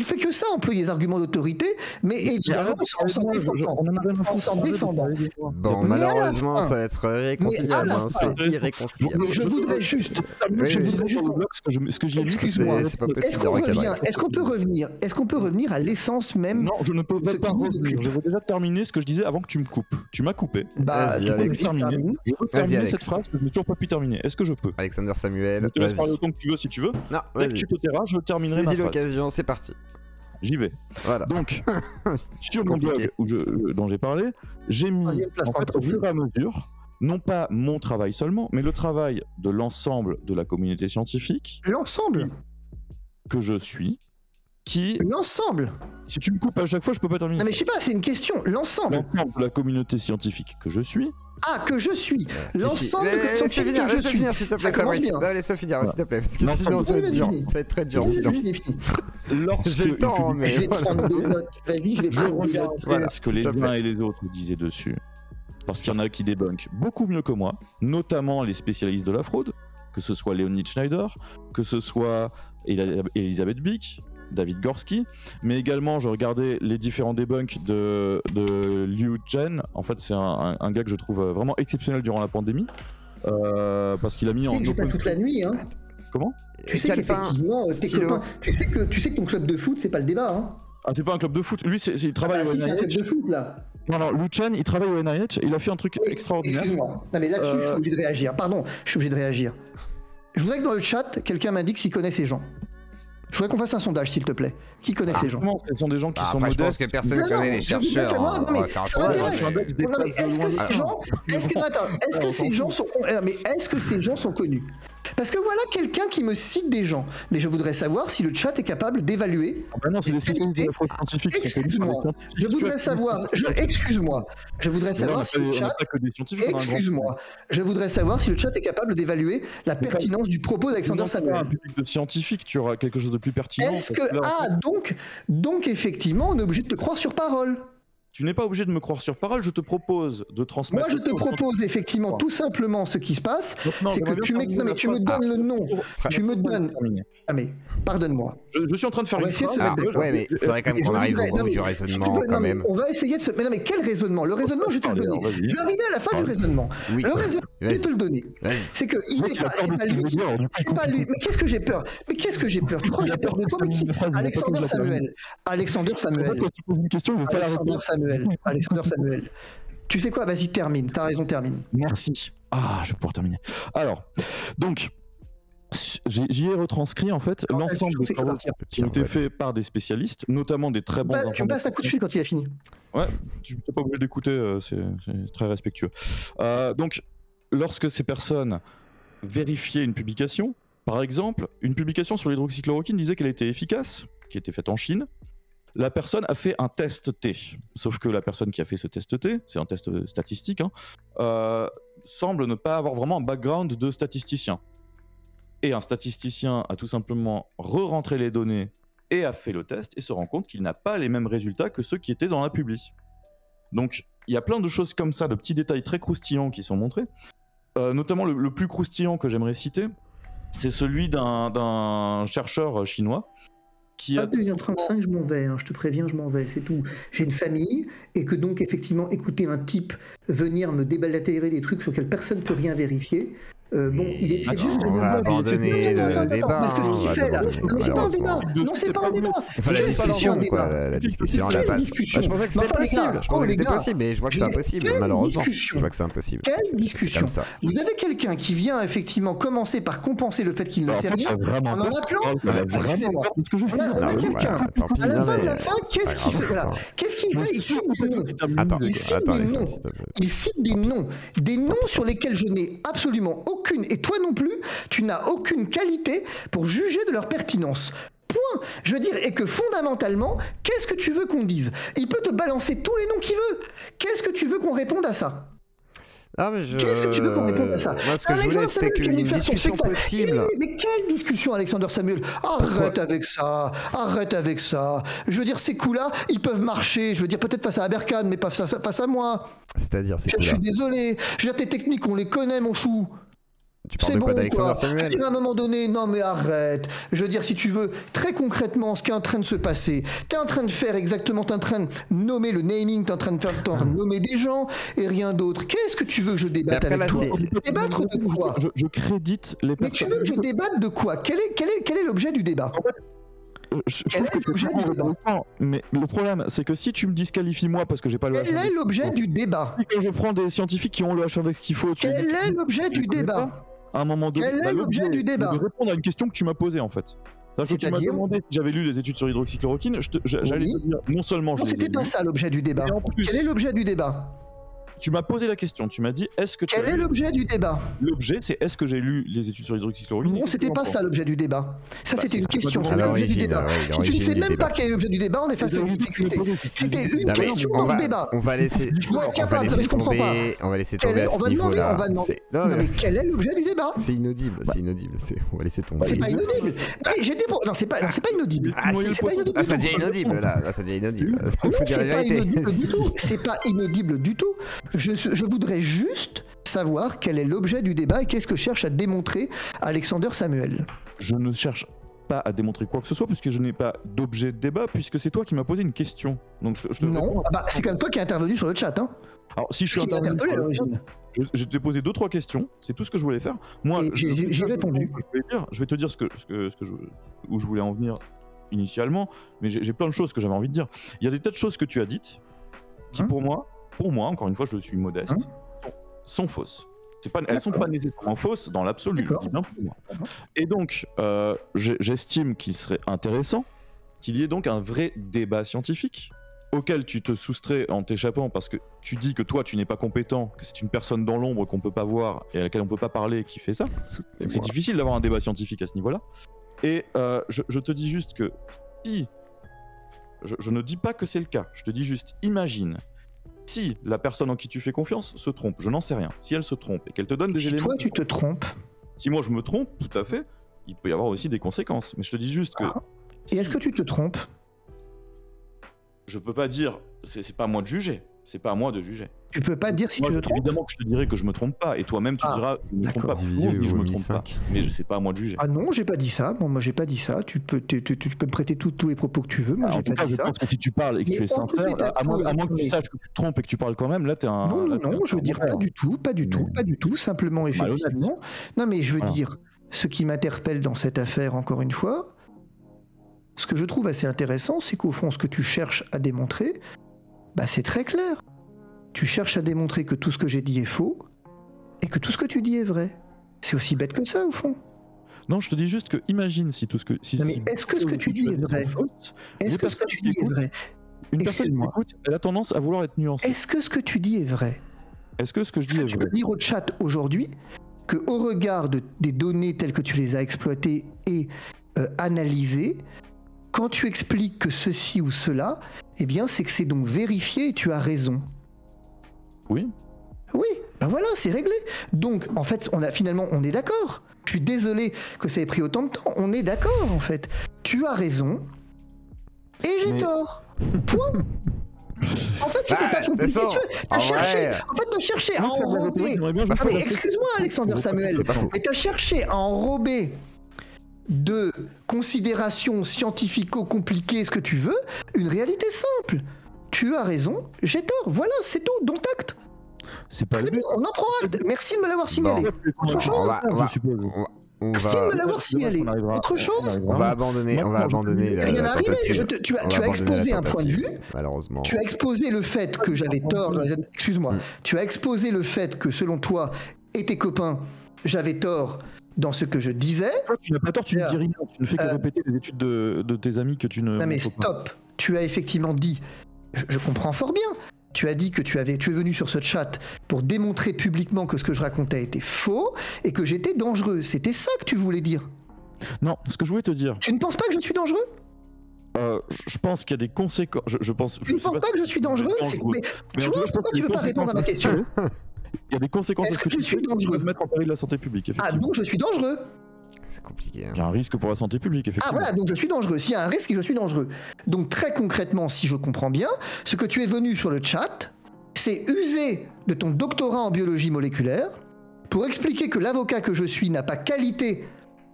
fait que ça, employer les arguments d'autorité, mais évidemment en s'en défendant. Bon, malheureusement ça va être irréconciliable, c'est irréconciliable. Je voudrais juste ce que j'ai lu, excuse-moi, est-ce qu'on peut revenir à l'essence même? Non, je ne peux pas revenir. Je veux déjà terminer ce que je disais avant que tu me coupes. Tu m'as coupé. Vas-y, Alex. Je veux terminer cette phrase que je n'ai toujours pas pu terminer. Est-ce que je peux? Alexander Samuel. Tu laisses parler autant que tu veux si tu veux. Non, dès que tu te tairas, je terminerai ma phrase. Saisis l'occasion, c'est parti. J'y vais. Voilà. Donc, sur mon blog dont j'ai parlé, j'ai mis en fait, au fur et à mesure, non pas mon travail seulement, mais le travail de l'ensemble de la communauté scientifique. L'ensemble que je suis, l'ensemble. Si tu me coupes à chaque fois, je peux pas terminer. Non mais je sais pas, c'est une question. L'ensemble de la communauté scientifique que je suis. Ah, que je suis. L'ensemble de la scientifique que je suis. Finir, s'il te plaît, Fabrice. Laisse-le finir, s'il te plaît, parce que sinon ça va être dur. Ça va être très dur. J'ai le temps, mais je vais prendre des notes. Vas-y, je vais regarder ce que les uns et les autres disaient dessus, parce qu'il y en a qui débunkent beaucoup mieux que moi, notamment les spécialistes de la fraude, que ce soit Leonid Schneider, que ce soit Elisabeth Bick, David Gorski, mais également je regardais les différents debunks de Liu Chen. En fait, c'est un gars que je trouve vraiment exceptionnel durant la pandémie, parce qu'il a mis en... Tu sais que j'ai pas toute la nuit, hein. Comment? Tu sais qu'effectivement, tes copains... Tu sais que ton club de foot, c'est pas le débat, hein. Ah, c'est pas un club de foot. Lui, il travaille au NIH. C'est un club de foot, là. Non, Liu Chen, il travaille au NIH, il a fait un truc extraordinaire. Excuse-moi. Non, mais là-dessus, je suis obligé de réagir. Pardon, je suis obligé de réagir. Je voudrais que dans le chat, quelqu'un m'indique s'il connaît ces gens. Je voudrais qu'on fasse un sondage, s'il te plaît. Qui connaît ces gens? Ce sont des gens qui sont modestes. Je pense que personne ne connaît les chercheurs. Ça m'intéresse. Est-ce que ces gens sont connus? Parce que voilà quelqu'un qui me cite des gens. Mais je voudrais savoir si le chat est capable d'évaluer. Ah bah non, c'est des spécialistes de la fraude scientifique. Excuse-moi. Je voudrais savoir. Excuse-moi. Je voudrais savoir si le chat. Excuse-moi. Je voudrais savoir si le chat est capable d'évaluer la pertinence du propos d'Alexander Samuel. Un public de scientifique, tu auras quelque chose de plus pertinent. Est-ce que donc effectivement, on est obligé de te croire sur parole? Tu n'es pas obligé de me croire sur parole, je te propose de transmettre... Moi, je te propose effectivement tout simplement ce qui se passe, c'est que tu me donnes le nom, tu me donnes... Ah mais, pardonne-moi. Je suis en train de faire une phrase. Ouais, mais il faudrait quand même qu'on arrive au bout du raisonnement quand même. On va essayer de se... Mais non, mais quel raisonnement? Le raisonnement, je vais te le donner. Je vais arriver à la fin du raisonnement. Le raisonnement, je vais te le donner. C'est que il n'est pas... C'est pas lui. Mais qu'est-ce que j'ai peur? Mais qu'est-ce que j'ai peur? Tu crois que j'ai peur de toi? Mais qui? Alexander Samuel. Alexander Samuel. Alexander Samuel. Tu sais quoi? Vas-y, termine. T'as raison, termine. Merci. Ah, je vais pouvoir terminer. Alors, donc, j'y ai retranscrit en fait l'ensemble des travaux qui ont été faits par des spécialistes, notamment des très bons... Tu me passes un coup de fil quand il a fini. Ouais, tu n'es pas obligé d'écouter, c'est très respectueux. Donc, lorsque ces personnes vérifiaient une publication, par exemple, une publication sur l'hydroxychloroquine disait qu'elle était efficace, qui était faite en Chine. La personne a fait un test T, sauf que la personne qui a fait ce test T, c'est un test statistique, semble ne pas avoir vraiment un background de statisticien. Et un statisticien a tout simplement re-rentré les données et a fait le test et se rend compte qu'il n'a pas les mêmes résultats que ceux qui étaient dans la publi. Donc il y a plein de choses comme ça, de petits détails très croustillants qui sont montrés. Notamment le plus croustillant que j'aimerais citer, c'est celui d'un chercheur chinois. À 2h35, je m'en vais, je te préviens, je m'en vais, c'est tout. J'ai une famille, et que donc, effectivement, écouter un type venir me déballatérer des trucs sur lesquels personne ne peut rien vérifier, c'est juste... On va abandonner le débat. Parce que ce qu'il fait là, c'est pas un débat. Non, c'est pas un débat. Enfin, la discussion, quoi. La discussion, la base. Je pensais que c'était possible. Je pensais que c'était possible, mais je vois que c'est impossible, malheureusement. Je vois que c'est impossible. Quelle discussion? Vous avez quelqu'un qui vient effectivement commencer par compenser le fait qu'il ne sait rien en appelant... Excusez-moi. On a quelqu'un. À la fin de la fin, qu'est-ce qu'il fait? Il cite des noms. Il cite des noms. Des noms sur lesquels je n'ai absolument aucune, et toi non plus, tu n'as aucune qualité pour juger de leur pertinence. Point. Je veux dire, et que fondamentalement, qu'est-ce que tu veux qu'on dise? Il peut te balancer tous les noms qu'il veut. Qu'est-ce que tu veux qu'on réponde à ça? Qu'est-ce que tu veux qu'on réponde à ça? Moi, ce que je voulais, c'était qu'une discussion possible. Mais quelle discussion, Alexander Samuel? Arrête avec ça. Arrête avec ça. Je veux dire, ces coups-là, ils peuvent marcher. Je veux dire, peut-être face à Aberkan, mais pas face à moi. C'est-à-dire, ces coups-là. Je suis désolé. Je veux dire, tes techniques, on les connaît, mon chou. Tu parles de quoi, d'Alexander Samuel? À un moment donné, non mais arrête. Je veux dire, si tu veux, très concrètement, ce qui est en train de se passer, t'es en train de faire exactement, t'es en train de nommer le naming, t'es en train de nommer des gens et rien d'autre. Qu'est-ce que tu veux que je débatte avec toi? Débattre de quoi? Je crédite les personnes. Mais tu veux que je débatte de quoi? Quel est l'objet du débat? Je trouve que l'objet du débat. Mais le problème, c'est que si tu me disqualifies moi parce que j'ai pas le Quel est l'objet du débat? Quand je prends des scientifiques qui ont le H avec ce qu'il faut, quel est l'objet du débat? À un moment donné, quel est l'objet du débat? De répondre à une question que tu m'as posée en fait. Tu m'as demandé si j'avais lu les études sur l'hydroxychloroquine, j'allais te dire non seulement je les ai lues. C'était pas ça l'objet du débat. Quel est l'objet du débat? Tu m'as posé la question, tu m'as dit est-ce que... Quel est l'objet du débat? L'objet, c'est est-ce que j'ai lu les études sur l'hydroxychloroquine? Non, c'était pas ça l'objet du débat. Ça, c'était une question, c'est pas l'objet du débat. Si tu ne sais même pas quel est l'objet du débat, on est face à une difficulté. C'était une question dans le débat. On va laisser tomber, on va laisser tomber à ce niveau-là. Non, mais quel est l'objet du débat? C'est inaudible, on va laisser tomber. C'est pas inaudible. Non, c'est pas inaudible. Ah, ça devient inaudible, là, ça devient inaudible. Il faut dire la vérité. C'est pas inaudible du tout. Je voudrais juste savoir quel est l'objet du débat et qu'est-ce que cherche à démontrer Alexander Samuel. Je ne cherche pas à démontrer quoi que ce soit puisque je n'ai pas d'objet de débat puisque c'est toi qui m'as posé une question. Donc non, c'est quand même toi qui es intervenu sur le chat. Hein. Alors si je suis intervenu sur le chat, je t'ai posé 2-3 questions, c'est tout ce que je voulais faire. Moi, j'ai répondu. Je vais te dire où je voulais en venir initialement, mais j'ai plein de choses que j'avais envie de dire. Il y a des tas de choses que tu as dites qui pour moi, encore une fois, je suis modeste, sont fausses. Elles sont pas nécessairement fausses dans l'absolu. Et donc, j'estime qu'il serait intéressant qu'il y ait donc un vrai débat scientifique auquel tu te soustrais en t'échappant parce que tu dis que toi tu n'es pas compétent, que c'est une personne dans l'ombre qu'on peut pas voir et à laquelle on peut pas parler qui fait ça. C'est difficile d'avoir un débat scientifique à ce niveau-là. Et je te dis juste que si... Je ne dis pas que c'est le cas, je te dis juste, imagine, si la personne en qui tu fais confiance se trompe, je n'en sais rien, si elle se trompe et qu'elle te donne des éléments... Si toi tu te trompes... Si moi je me trompe, tout à fait, il peut y avoir aussi des conséquences. Mais je te dis juste que... Et est-ce que tu te trompes? Je peux pas dire, c'est pas à moi de juger. C'est pas à moi de juger. Tu peux pas dire si tu te trompes? Évidemment que je te dirais que je me trompe pas. Et toi-même tu diras, je me trompe pas. Tout le monde dit je me trompe pas. Mais c'est pas à moi de juger. Ah non, j'ai pas dit ça. Moi j'ai pas dit ça. Tu peux me prêter tous les propos que tu veux. Moi j'ai pas dit ça. Je pense que si tu parles et que tu es sincère, à moins que tu saches que tu te trompes et que tu parles quand même, là t'es un... Non, je veux dire pas du tout. Simplement, effectivement. Non mais je veux dire, ce qui m'interpelle dans cette affaire, encore une fois, ce que je trouve assez intéressant, c'est qu'au fond, ce que tu cherches à démontrer, bah c'est très clair. Tu cherches à démontrer que tout ce que j'ai dit est faux et que tout ce que tu dis est vrai. C'est aussi bête que ça, au fond. Non, je te dis juste que imagine si tout ce que... non, mais est-ce que ce que tu dis est vrai? Est-ce que ce que tu dis est vrai? Une personne qui écoute, elle a tendance à vouloir être nuancée. Est-ce que ce que tu dis est vrai? Est-ce que ce que je dis est vrai? Tu peux dire au chat aujourd'hui que, au regard des données telles que tu les as exploitées et analysées, quand tu expliques que ceci ou cela, eh bien, c'est que c'est donc vérifié et tu as raison. Oui. Oui, ben voilà, c'est réglé. Donc, en fait, finalement, on est d'accord. Je suis désolé que ça ait pris autant de temps. On est d'accord, en fait. Tu as raison et j'ai tort. Point. En fait, c'était pas compliqué. T'as cherché à enrober. Excuse-moi, Alexander Samuel, mais t'as cherché à enrober de considérations scientifico-compliquées, ce que tu veux, une réalité simple. Tu as raison, j'ai tort. Voilà, c'est tout. Donc acte. C'est pas le but. On en prend acte. Merci de me l'avoir signalé. Autre chose ? Merci de me l'avoir signalé. Autre chose ? On va abandonner. Rien n'est arrivé. Tu as exposé un point de vue. Malheureusement. Tu as exposé le fait que j'avais tort. Excuse-moi. Tu as exposé le fait que, selon toi et tes copains, j'avais tort dans ce que je disais. Toi, tu n'as pas tort, tu ne dis rien. Tu ne fais que répéter les études de tes amis que tu ne... Non mais stop. Tu as effectivement dit, je comprends fort bien, tu as dit que tu es venu sur ce chat pour démontrer publiquement que ce que je racontais était faux et que j'étais dangereux. C'était ça que tu voulais dire. Non, ce que je voulais te dire... Tu ne penses pas que je suis dangereux ? Je pense qu'il y a des conséquences... Tu ne penses pas que je suis dangereux ? Mais tu vois, pourquoi tu ne veux pas répondre à ma question ? Il y a des conséquences à ce que je suis dangereux. Qui peuvent mettre en péril la santé publique, effectivement. Ah, donc je suis dangereux. C'est compliqué. Il y a un risque pour la santé publique, effectivement. Ah voilà, donc je suis dangereux. S'il y a un risque, je suis dangereux. Donc très concrètement, si je comprends bien, ce que tu es venu sur le chat, c'est user de ton doctorat en biologie moléculaire pour expliquer que l'avocat que je suis n'a pas qualité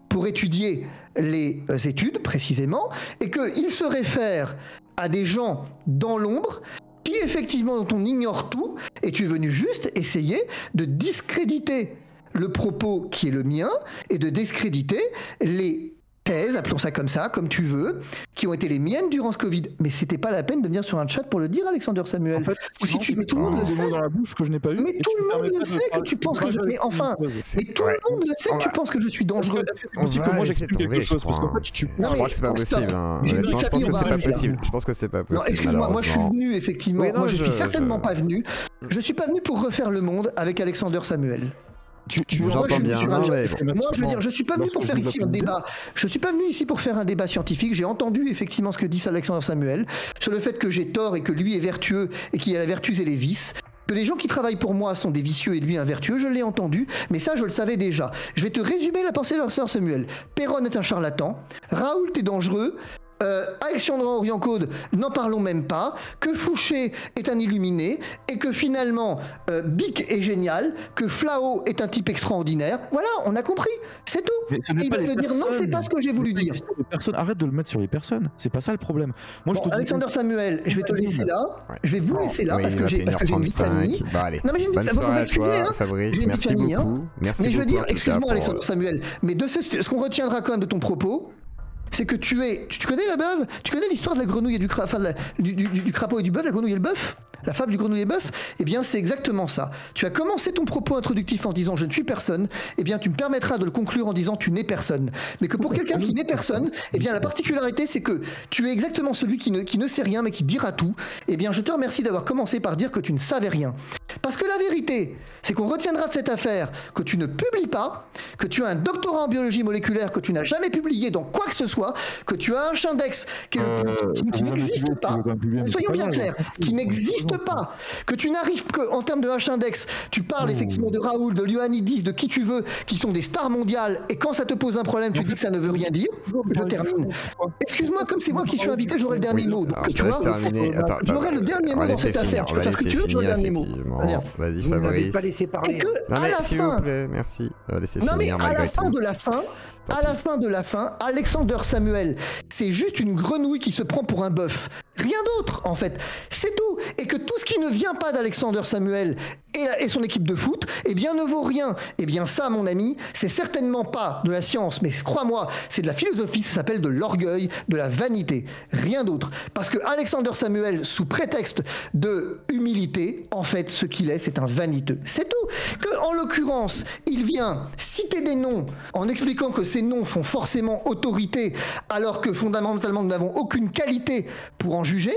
pour étudier les études, précisément, et qu'il se réfère à des gens dans l'ombre qui, effectivement, dont on ignore tout, et tu es venu juste essayer de discréditer le propos qui est le mien et de discréditer les thèses, appelons ça comme ça, comme tu veux, qui ont été les miennes durant ce Covid. Mais c'était pas la peine de venir sur un chat pour le dire, Alexander Samuel. En fait, mais tout le monde le sait. Dans la bouche que je n'ai pas eu, mais tout le monde le sait que tu penses que je... Mais enfin, mais tout le monde le sait que tu penses que je suis dangereux. C'est possible que moi j'explique quelque chose, parce qu'en fait, tu... Je crois que c'est pas possible. Honnêtement, je pense que c'est pas possible. Je pense que c'est pas possible. Non, excuse-moi, moi je suis venu, effectivement. Moi je suis certainement pas venu. Je suis pas venu pour refaire le monde avec Alexander Samuel. J'entends bien. Moi, je veux dire, je suis pas venu pour faire ici un débat. Je suis pas venu ici pour faire un débat scientifique. J'ai entendu effectivement ce que dit Alexander Samuel sur le fait que j'ai tort et que lui est vertueux et qu'il y a la vertus et les vices. Que les gens qui travaillent pour moi sont des vicieux et lui un vertueux, je l'ai entendu, mais ça je le savais déjà. Je vais te résumer la pensée de Alexander Samuel. Perron est un charlatan, Raoult est dangereux, Alexandre Orion-Code, n'en parlons même pas, que Fouché est un illuminé, et que finalement Bic est génial, que Flao est un type extraordinaire. Voilà, on a compris, c'est tout. Et il va te dire non, c'est pas ce que j'ai voulu dire. Arrête de le mettre sur les personnes, c'est pas ça le problème. Moi, bon, Alexander Samuel, je vais te laisser là, je vais vous laisser là parce que j'ai une vie de famille. Non mais j'ai une vie de famille, vous m'excusez, Fabrice, merci beaucoup. Mais je veux dire, excuse-moi Alexander Samuel, mais de ce qu'on retiendra quand même de ton propos, c'est que tu connais la beuve? Tu connais l'histoire de la grenouille et du crapaud et du bœuf, la grenouille et le bœuf? la fable du grenouiller bœuf, eh bien c'est exactement ça. Tu as commencé ton propos introductif en disant je ne suis personne, eh bien tu me permettras de le conclure en disant tu n'es personne. Mais que pour quelqu'un qui n'est personne, eh bien la particularité c'est que tu es exactement celui qui ne sait rien mais qui dira tout. Eh bien je te remercie d'avoir commencé par dire que tu ne savais rien. Parce que la vérité, c'est qu'on retiendra de cette affaire que tu ne publies pas, que tu as un doctorat en biologie moléculaire que tu n'as jamais publié dans quoi que ce soit, que tu as un index qui n'existe pas, soyons bien clairs, qui n'existe pas, que tu n'arrives qu'en termes de H-index, tu parles effectivement de Raoul, de Ioannidis, de qui tu veux, qui sont des stars mondiales, et quand ça te pose un problème, tu dis que ça ne veut rien dire. Je termine. Excuse-moi, comme c'est moi qui suis invité, j'aurai le dernier mot. Donc, tu vois, j'aurai le dernier mot dans cette affaire. Tu peux faire ce que tu veux, tu auras le dernier mot. Vas-y, Vous n'avez Fabrice. pas laissé parler. Non mais s'il vous plaît, merci. Laissez finir mais à malgré la fin tout. de la fin, à la fin de la fin, Alexander Samuel, c'est juste une grenouille qui se prend pour un bœuf. Rien d'autre, en fait. C'est tout. Et que tout ce qui ne vient pas d'Alexander Samuel et son équipe de foot, eh bien, ne vaut rien. Eh bien, ça, mon ami, c'est certainement pas de la science, mais crois-moi, c'est de la philosophie, ça s'appelle de l'orgueil, de la vanité. Rien d'autre. Parce que Alexander Samuel, sous prétexte de humilité, en fait, ce qu'il est, c'est un vaniteux. C'est tout. Que, en l'occurrence, il vient citer des noms en expliquant que ces noms font forcément autorité, alors que fondamentalement, nous n'avons aucune qualité pour en juger.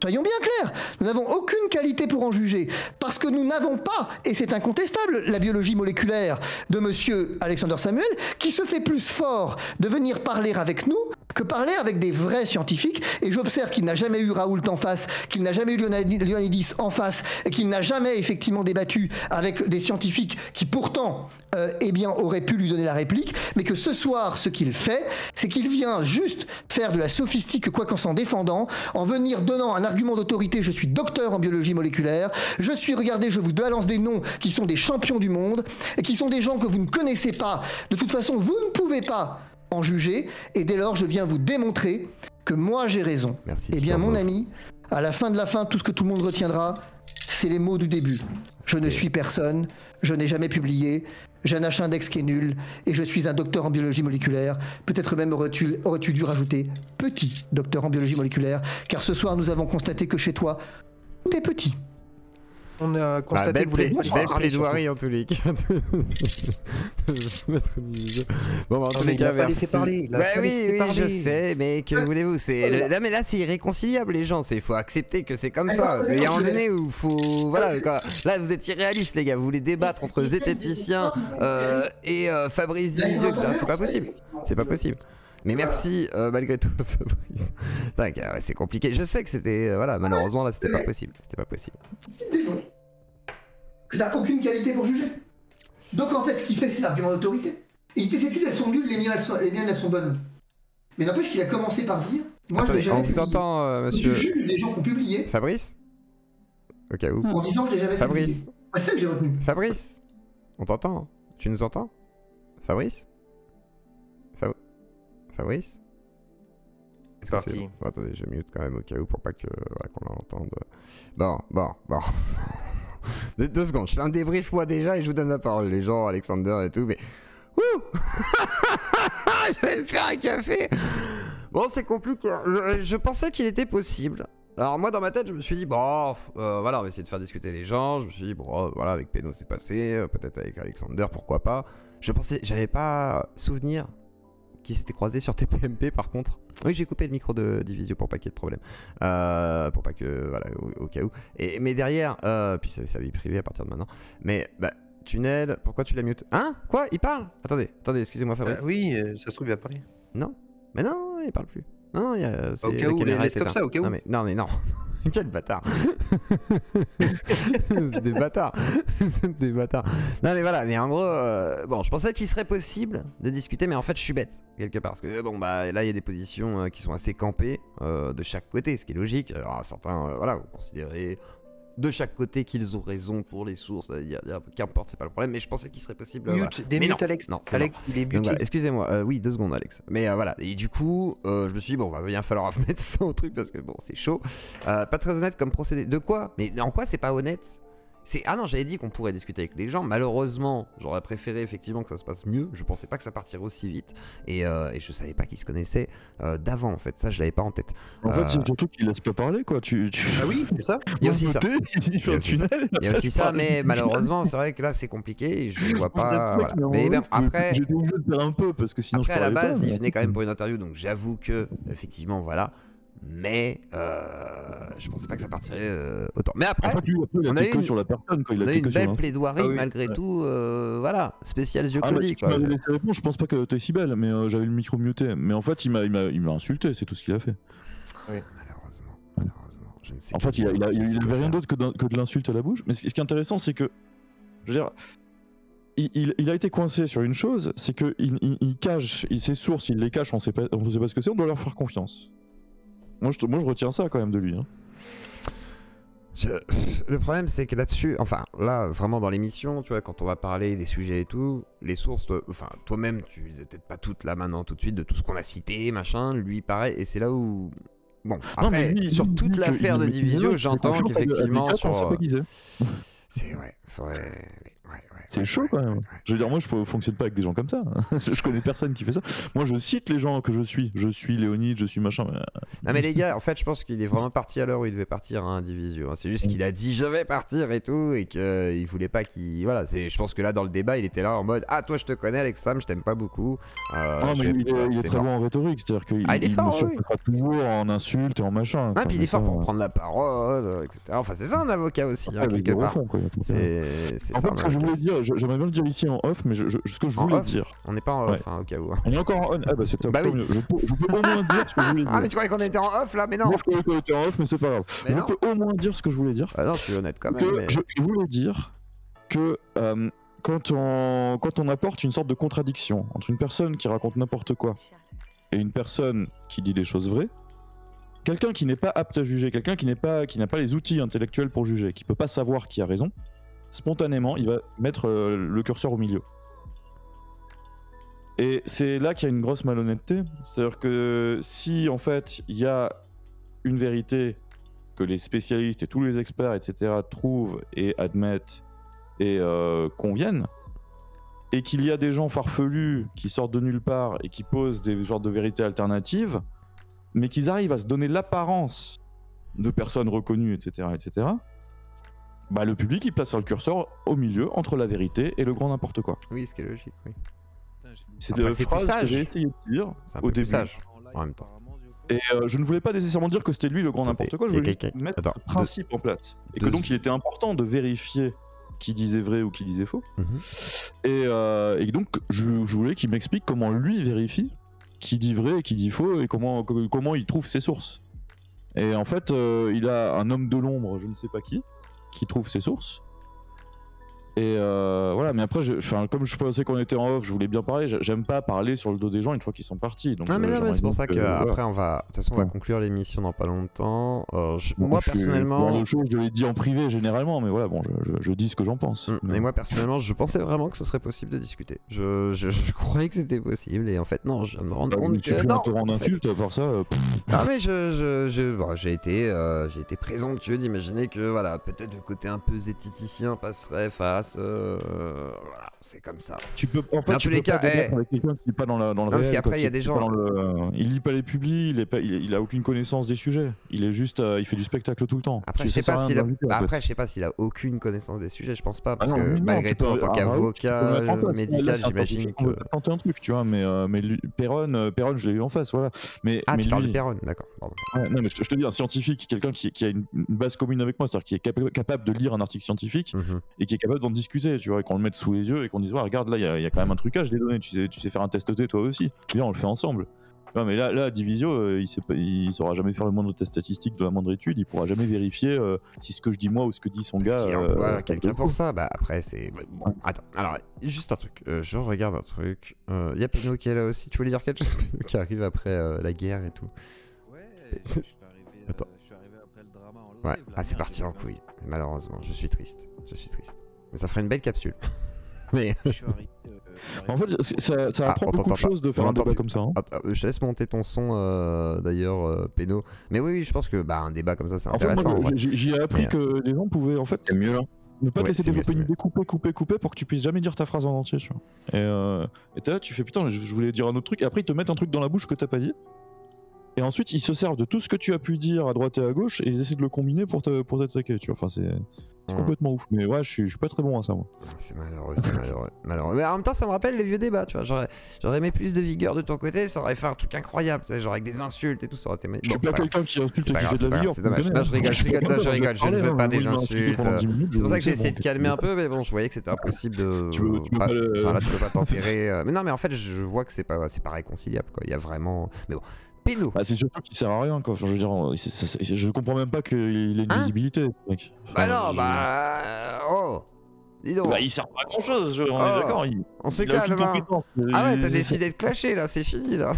Soyons bien clairs, nous n'avons aucune qualité pour en juger, parce que nous n'avons pas, et c'est incontestable, la biologie moléculaire de monsieur Alexander Samuel, qui se fait plus fort de venir parler avec nous que parler avec des vrais scientifiques, et j'observe qu'il n'a jamais eu Raoult en face, qu'il n'a jamais eu Ioannidis en face, et qu'il n'a jamais effectivement débattu avec des scientifiques qui pourtant eh bien, auraient pu lui donner la réplique, mais que ce soir, ce qu'il fait, c'est qu'il vient juste faire de la sophistique, quoi qu'en s'en défendant, en venir donnant un argument d'autorité, je suis docteur en biologie moléculaire, je suis, regardez, je vous balance des noms qui sont des champions du monde, et qui sont des gens que vous ne connaissez pas. De toute façon, vous ne pouvez pas en juger, et dès lors, je viens vous démontrer que moi, j'ai raison. Merci, eh bien, mon ami, à la fin de la fin, tout ce que tout le monde retiendra, c'est les mots du début. Je ne suis personne, je n'ai jamais publié, j'ai un H-index qui est nul, et je suis un docteur en biologie moléculaire. Peut-être même aurais-tu dû rajouter petit docteur en biologie moléculaire, car ce soir, nous avons constaté que chez toi, tout est petit. On a constaté belle que vous l'avez belle plaidoirie en tous les cas. Bon, bah, en tous les cas, merci. Oui, je sais, mais que voulez-vous, c'est là, mais là c'est irréconciliable les gens, faut accepter que c'est comme ça. Il y a un moment donné où faut voilà quoi. Là vous êtes irréalistes les gars, vous voulez débattre entre zététicien et Fabrice Divisio, c'est pas possible. C'est pas possible. Mais merci malgré tout Fabrice. C'est compliqué. Je sais que c'était voilà, malheureusement là c'était pas possible. C'était pas possible. Que t'as aucune qualité pour juger. Donc en fait ce qu'il fait c'est l'argument d'autorité. Et tes études elles sont nulles, les miennes elles sont bonnes. Mais n'empêche qu'il a commencé par dire. Moi je l'ai jamais publié. On vous entend monsieur. Tu juges des gens qui ont publié. Fabrice. Au cas où. En disant que je l'ai jamais publié. Fabrice. C'est ça que j'ai retenu. Fabrice. On t'entend. Tu nous entends Fabrice. Fabrice. C'est parti. Bon, attendez, je mute quand même au cas où pour pas que voilà, qu'on l'entende. Bon. 2 secondes, je fais un débrief moi déjà et je vous donne la parole, les gens, Alexander et tout, mais... Ouh je vais me faire un café. Bon, c'est compliqué. Je pensais qu'il était possible. Alors moi dans ma tête je me suis dit bon voilà on va essayer de faire discuter les gens. Je me suis dit bon voilà avec Péno c'est passé, peut-être avec Alexander pourquoi pas. J'avais pas souvenir qui s'était croisé sur TPMP par contre. Oui j'ai coupé le micro de Divisio pour pas qu'il y ait de problème. Pour pas que voilà au cas où. Mais derrière puis c'est sa vie privée à partir de maintenant. Mais bah Tunnel, pourquoi tu la mutes? Hein? Quoi? Il parle? Attendez excusez-moi Fabrice. Oui ça se trouve il va parler. Non. Mais non il parle plus. Non, il y a. Au cas où, laisse comme ça, au cas où. Non, mais non. Quel bâtard. C'est des bâtards. C'est des bâtards. Non, mais voilà, mais en gros, bon, je pensais qu'il serait possible de discuter, mais en fait, je suis bête, quelque part. Parce que, bon, bah, là, il y a des positions qui sont assez campées de chaque côté, ce qui est logique. Alors, certains, voilà, vous considérez de chaque côté qu'ils ont raison pour les sources, qu'importe, c'est pas le problème, mais je pensais qu'il serait possible. Mute, démute Alex. Non, Alex, il est buté. Voilà, excusez-moi, oui, 2 secondes, Alex. Mais voilà, et du coup, je me suis dit, bon, va bien falloir mettre fin au truc parce que bon, c'est chaud. Pas très honnête comme procédé. De quoi? Mais en quoi c'est pas honnête? Ah non, j'avais dit qu'on pourrait discuter avec les gens. Malheureusement, j'aurais préféré effectivement que ça se passe mieux. Je pensais pas que ça partirait aussi vite. Et je savais pas qu'ils se connaissaient d'avant, en fait. Ça, je l'avais pas en tête. En fait, c'est surtout qu'ils laissent pas parler, quoi. Ah oui, c'est ça. Il y a aussi ça. Il y a aussi ça, mais malheureusement, c'est vrai que là, c'est compliqué. Et je vois pas. Voilà. Mais ben, après. J'étais obligé de faire un peu parce que sinon après, je parlais à la base, pas, il venait quand même pour une interview. Donc j'avoue que, effectivement, voilà. Mais je pensais pas que ça partirait autant. Mais après, en fait, on a eu sur la personne, quoi. On a eu une belle plaidoirie malgré tout, voilà, spécial yeux clodis. Tu m'avais laissé répondre, je pense pas que t'es si belle, mais j'avais le micro muté. Mais en fait, il m'a insulté, c'est tout ce qu'il a fait. Oui. Malheureusement, je ne sais pas. En fait, il avait rien d'autre que de l'insulte à la bouche. Mais ce qui est intéressant, c'est que, je veux dire, il a été coincé sur une chose, c'est qu'il cache ses sources, il les cache, on sait pas ce que c'est, on doit leur faire confiance. Moi, je retiens ça quand même de lui. Hein. Le problème, c'est que là-dessus, enfin, là, vraiment dans l'émission, tu vois, quand on va parler des sujets et tout, les sources, toi-même, tu les as peut-être pas toutes là maintenant, tout de suite, de tout ce qu'on a cité, machin, lui, pareil, et c'est là où. Bon, après, sur toute l'affaire de Divisio, j'entends qu'effectivement. C'est ouais, faudrait. C'est chaud quand même. Je veux dire, moi je fonctionne pas avec des gens comme ça. Je connais personne qui fait ça. Moi je cite les gens que je suis. Je suis Léonide, je suis machin. Non mais les gars, en fait je pense qu'il est vraiment parti à l'heure où il devait partir, hein, Divisio. C'est juste qu'il a dit je vais partir et tout, et qu'il voulait pas qu'il. Voilà, je pense que là dans le débat il était là en mode ah toi je te connais Alexandre, je t'aime pas beaucoup. Non mais il est très bon en rhétorique, c'est-à-dire qu'il me surprendra toujours en insultes et en machin. Ah puis il est fort pour prendre la parole, etc. Enfin c'est ça un avocat aussi, quelque part. C'est ça. En fait ce que je voulais dire, j'aimerais bien le dire ici en off, mais ce que je voulais dire. On n'est pas en off, hein, au cas où. On est encore en on. Ah bah c'est top. Bah oui. Je peux au moins dire ce que je voulais dire. Ah mais tu croyais qu'on était en off là, mais non. Moi je croyais qu'on était en off, mais c'est pas grave. Je peux au moins dire ce que je voulais dire. Ah non, je suis honnête quand même. Mais... Je voulais dire que quand on apporte une sorte de contradiction entre une personne qui raconte n'importe quoi et une personne qui dit des choses vraies, quelqu'un qui n'est pas apte à juger, quelqu'un qui n'a pas les outils intellectuels pour juger, qui peut pas savoir qui a raison, spontanément, il va mettre le curseur au milieu. Et c'est là qu'il y a une grosse malhonnêteté. C'est-à-dire que si, en fait, il y a une vérité que les spécialistes et tous les experts, etc., trouvent et admettent et conviennent, et qu'il y a des gens farfelus qui sortent de nulle part et qui posent des genres de vérités alternatives, mais qu'ils arrivent à se donner l'apparence de personnes reconnues, etc., etc., bah, le public il place le curseur au milieu entre la vérité et le grand n'importe quoi. Oui, ce qui est logique, oui. C'est des phrases que j'ai essayé de dire au début. Sage, en même temps. Et je ne voulais pas nécessairement dire que c'était lui le grand n'importe quoi, je voulais juste mettre le principe en place. Et que donc il était important de vérifier qui disait vrai ou qui disait faux. Et donc je voulais qu'il m'explique comment lui vérifie qui dit vrai et qui dit faux et comment il trouve ses sources. Et en fait, il a un homme de l'ombre, je ne sais pas qui trouve ses sources. Et voilà, mais après, comme je pensais qu'on était en off, je voulais bien parler. J'aime pas parler sur le dos des gens une fois qu'ils sont partis. Donc, non, mais c'est pour ça qu'après, on va. De toute façon, on va conclure l'émission dans pas longtemps. Moi, personnellement. Je l'ai dit en privé généralement, mais voilà, bon, je dis ce que j'en pense. Et moi, personnellement, je pensais vraiment que ce serait possible de discuter. Je croyais que c'était possible, et en fait, non, je me rends compte que. Non, te rendre insulte, à part ça. Non, mais j'ai été présomptueux d'imaginer que, voilà, peut-être le côté un peu zétiticien passerait face. Voilà, c'est comme ça. Tu peux, en fait, dans tous les cas, avec quelqu'un qui n'est pas dans le réel, parce qu'après il y a des gens. Il lit pas les publis, il a aucune connaissance des sujets. Il est juste, il fait du spectacle tout le temps. Après, je sais pas s'il a aucune connaissance des sujets. Je pense pas, parce que malgré tout, en tant qu'avocat médical, j'imagine que. Tenter un truc, tu vois, mais Perron, je l'ai eu en face, voilà. Mais tu parles de Perron, d'accord. Non, mais je te dis, un scientifique, quelqu'un qui a une base commune avec moi, c'est-à-dire qui est capable de lire un article scientifique et qui est capable d'en discuter, tu vois, et qu'on le mette sous les yeux et qu'on dise ouais, regarde là il y a quand même un trucage des données, tu sais faire un test T toi aussi, viens on le fait ensemble. Non mais là Divisio il saura jamais faire le moindre test statistique de la moindre étude, il pourra jamais vérifier si ce que je dis moi ou ce que dit son gars. Il emploie quelqu'un pour ça, bah après c'est bon. Attends, alors juste un truc, je regarde un truc. Il y a Peno qui est là aussi. Tu voulais dire quelque chose, Peno, qui arrive après la guerre et tout. Ouais, je suis arrivé après le drama en live. Ouais, ah c'est parti en couille. Malheureusement, je suis triste. Mais ça ferait une belle capsule. Mais en fait, ça apprend beaucoup de choses de faire un débat comme ça. Hein. Je te laisse monter ton son d'ailleurs, Peno. Mais oui, je pense que un débat comme ça, c'est intéressant. J'ai appris que les gens pouvaient en fait. C'est mieux là. Ne pas te Ouais, laisser c'est mieux, développer c'est une idée, couper pour que tu puisses jamais dire ta phrase en entier, tu vois. Et t'es là, tu fais putain, je voulais dire un autre truc, et après ils te mettent un truc dans la bouche que t'as pas dit. Et ensuite, ils se servent de tout ce que tu as pu dire à droite et à gauche et ils essaient de le combiner pour t'attaquer, tu vois. Enfin, c'est complètement ouf. Mais ouais, je suis pas très bon à ça, moi. C'est malheureux. Mais en même temps, ça me rappelle les vieux débats, tu vois. J'aurais aimé plus de vigueur de ton côté, ça aurait fait un truc incroyable, tu sais, genre avec des insultes et tout, ça aurait été. Je suis pas quelqu'un qui insulte et qui fait de la vigueur. C'est dommage. Non, je rigole, je ne veux pas des insultes. C'est pour ça que j'ai essayé de calmer un peu, mais bon, je voyais que c'était impossible de. Enfin, là, tu peux pas tempérer. Mais non, mais en fait, je vois que c'est pas réconciliable, quoi. Il y a vraiment. Mais bon. Péno. Bah, c'est surtout qu'il sert à rien, quoi. Enfin, je veux dire, je comprends même pas qu'il ait une visibilité, mec. Bah non, oh. Dis donc. Bah, il sert pas à grand chose, on est d'accord. On se calme. Ah ouais, t'as décidé de clasher là, c'est fini là.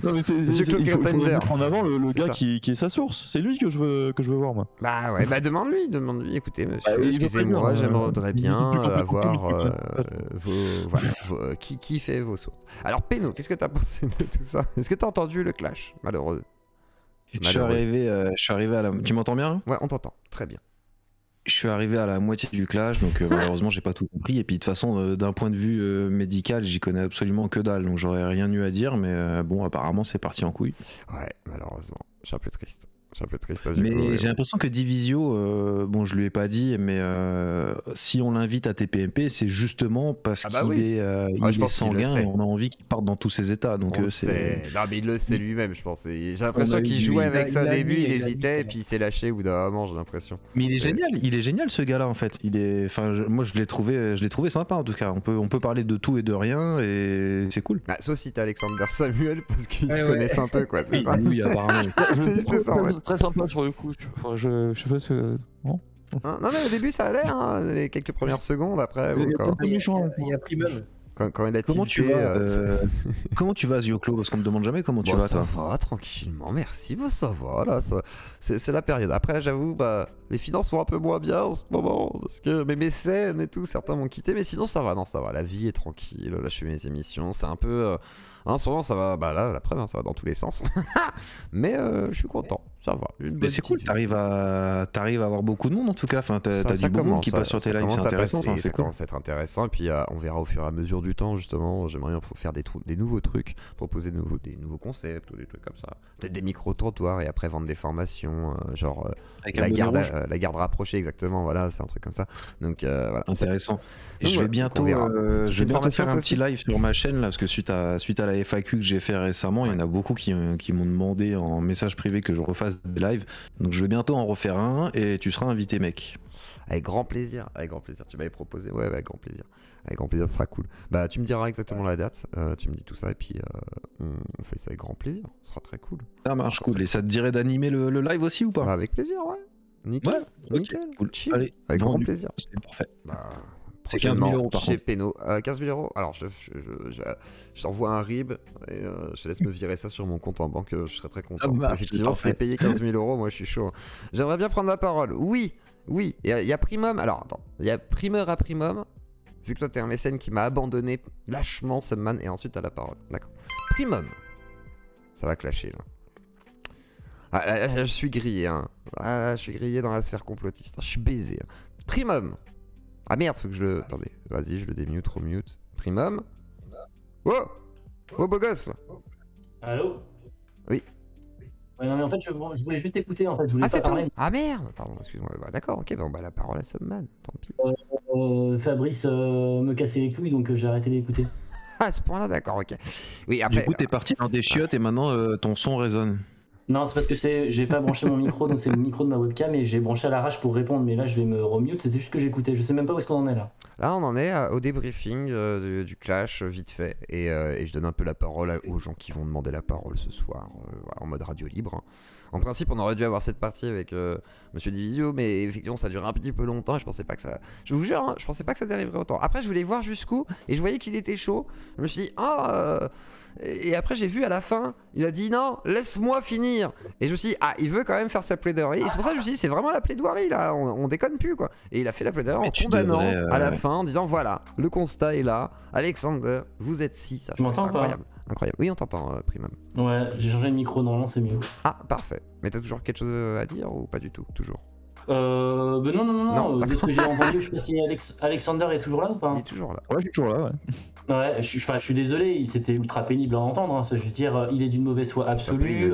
Non mais il faut mettre en avant le gars qui est sa source. C'est lui que je veux voir, moi. Bah ouais, bah demande-lui. Écoutez, monsieur, excusez-moi, j'aimerais bien avoir qui fait vos sources. Alors Péno, qu'est-ce que t'as pensé de tout ça? Est-ce que t'as entendu le clash? Malheureux. Je suis arrivé à la. Tu m'entends bien là? Ouais, on t'entend. Très bien. Je suis arrivé à la moitié du clash, donc malheureusement j'ai pas tout compris. Et puis de toute façon, d'un point de vue médical, j'y connais absolument que dalle, donc j'aurais rien eu à dire. Mais bon, apparemment c'est parti en couille. Ouais, malheureusement, je suis un peu triste. Mais j'ai l'impression que Divisio, bon je lui ai pas dit, mais si on l'invite à TPMP, c'est justement parce qu'il est sanguin et on a envie qu'il parte dans tous ses états. Donc c'est. Non mais il le sait lui-même, je pense. J'ai l'impression qu'il jouait avec ça au début, il hésitait et puis il s'est lâché au bout d'un moment, j'ai l'impression. Mais il est génial ce gars-là en fait. Moi je l'ai trouvé sympa en tout cas. On peut parler de tout et de rien et c'est cool. Bah, sauf si t'as Alexander Samuel parce qu'ils se connaissent un peu quoi. C'est ça. Oui, apparemment. C'est juste ça en fait. Très sympa sur le coup. Enfin, je sais pas ce. Non, non mais au début ça allait, hein, les quelques premières secondes après. Il y a Primum. Quand il a comment tu vas Zioclo? Parce qu'on me demande jamais comment tu vas toi. Ça va tranquillement, merci, ça va là, c'est la période. Après là j'avoue, les finances vont un peu moins bien en ce moment, parce que mes mécènes et tout, certains m'ont quitté, mais sinon ça va, la vie est tranquille, là je fais mes émissions, c'est un peu... en ce moment ça va, là la preuve, ça va dans tous les sens, mais je suis content, ça va. Mais c'est cool, t'arrives à avoir beaucoup de monde en tout cas, enfin, t'as du bon monde qui passe sur tes lives, c'est intéressant, c'est cool. Ça commence à être intéressant, et puis on verra au fur et à mesure du temps justement, j'aimerais bien faire des nouveaux trucs, proposer des nouveaux concepts ou des trucs comme ça, peut-être des micro-trottoirs et après vendre des formations, genre la garde rapprochée, exactement, voilà, c'est un truc comme ça, donc voilà. Intéressant. Et je vais bientôt faire un petit live sur ma chaîne là, parce que suite à la FAQ que j'ai fait récemment, il y en a beaucoup qui m'ont demandé en message privé que je refasse des lives, donc je vais bientôt en refaire un et tu seras invité mec. Avec grand plaisir, tu m'avais proposé, ouais, avec grand plaisir, ce sera cool. Bah tu me diras exactement la date, tu me dis tout ça et puis on fait ça avec grand plaisir, ce sera très cool. Ça marche, cool. Et ça te dirait d'animer le live aussi ou pas? Avec plaisir, ouais. Nickel, nickel, cool. Chill. Allez, avec grand plaisir. C'est parfait. C'est 15 000 euros par chez Péno. 15 000 euros. Alors, je t'envoie un RIB et je te laisse me virer ça sur mon compte en banque. Je serais très content. Effectivement, si c'est payé 15 000 euros, moi je suis chaud. J'aimerais bien prendre la parole. Oui. Il y a Primum. Alors, attends. Il y a primeur à Primum. Vu que toi, t'es un mécène qui m'a abandonné lâchement, Subman, et ensuite t'as la parole. D'accord. Primum. Ça va clasher là. Je suis grillé. Hein. Je suis grillé dans la sphère complotiste. Je suis baisé. Primum. Ah merde, faut que je le... Attendez, vas-y, je le démute, remute. Primum. Oh, beau gosse. Allô? Oui. Ouais, non mais en fait, je voulais juste écouter, en fait, je voulais pas parler. Ah merde, pardon, excuse-moi. D'accord, ok, la parole à Subman, tant pis. Fabrice me cassait les couilles, donc j'ai arrêté d'écouter. Ah, à ce point-là, d'accord, ok. Oui, après... Du coup, t'es parti dans des chiottes et maintenant ton son résonne. Non, c'est parce que j'ai pas branché mon micro, donc c'est le micro de ma webcam et j'ai branché à l'arrache pour répondre, mais là je vais me remute, c'était juste que j'écoutais, je sais même pas où est-ce qu'on en est là. Là on en est au débriefing du clash vite fait et je donne un peu la parole aux gens qui vont demander la parole ce soir en mode radio libre. Hein. En principe on aurait dû avoir cette partie avec Monsieur Divisio, mais effectivement ça dure un petit peu longtemps et je pensais pas que ça... Je vous jure, hein, je pensais pas que ça dériverait autant. Après je voulais voir jusqu'où et je voyais qu'il était chaud, je me suis dit et après j'ai vu à la fin, il a dit non, laisse-moi finir. Et je me suis dit, il veut quand même faire sa plaidoirie. Et c'est pour ça que je me suis dit, c'est vraiment la plaidoirie là, on déconne plus quoi. Et il a fait la plaidoirie en condamnant à la fin, en disant voilà, le constat est là, Alexander, vous êtes 6. Ça, tu m'entends incroyable. Incroyable. Oui, on t'entend, Primum. Ouais, j'ai changé de micro, normalement c'est mieux. Ah, parfait. Mais t'as toujours quelque chose à dire ou pas du tout? Toujours? Non. De ce que j'ai entendu, je sais pas si Alexander est toujours là ou pas. Il est toujours là. Ouais, je suis toujours là, ouais. Ouais, je suis désolé, c'était ultra pénible à entendre. Hein, je veux dire, il est d'une mauvaise foi absolue.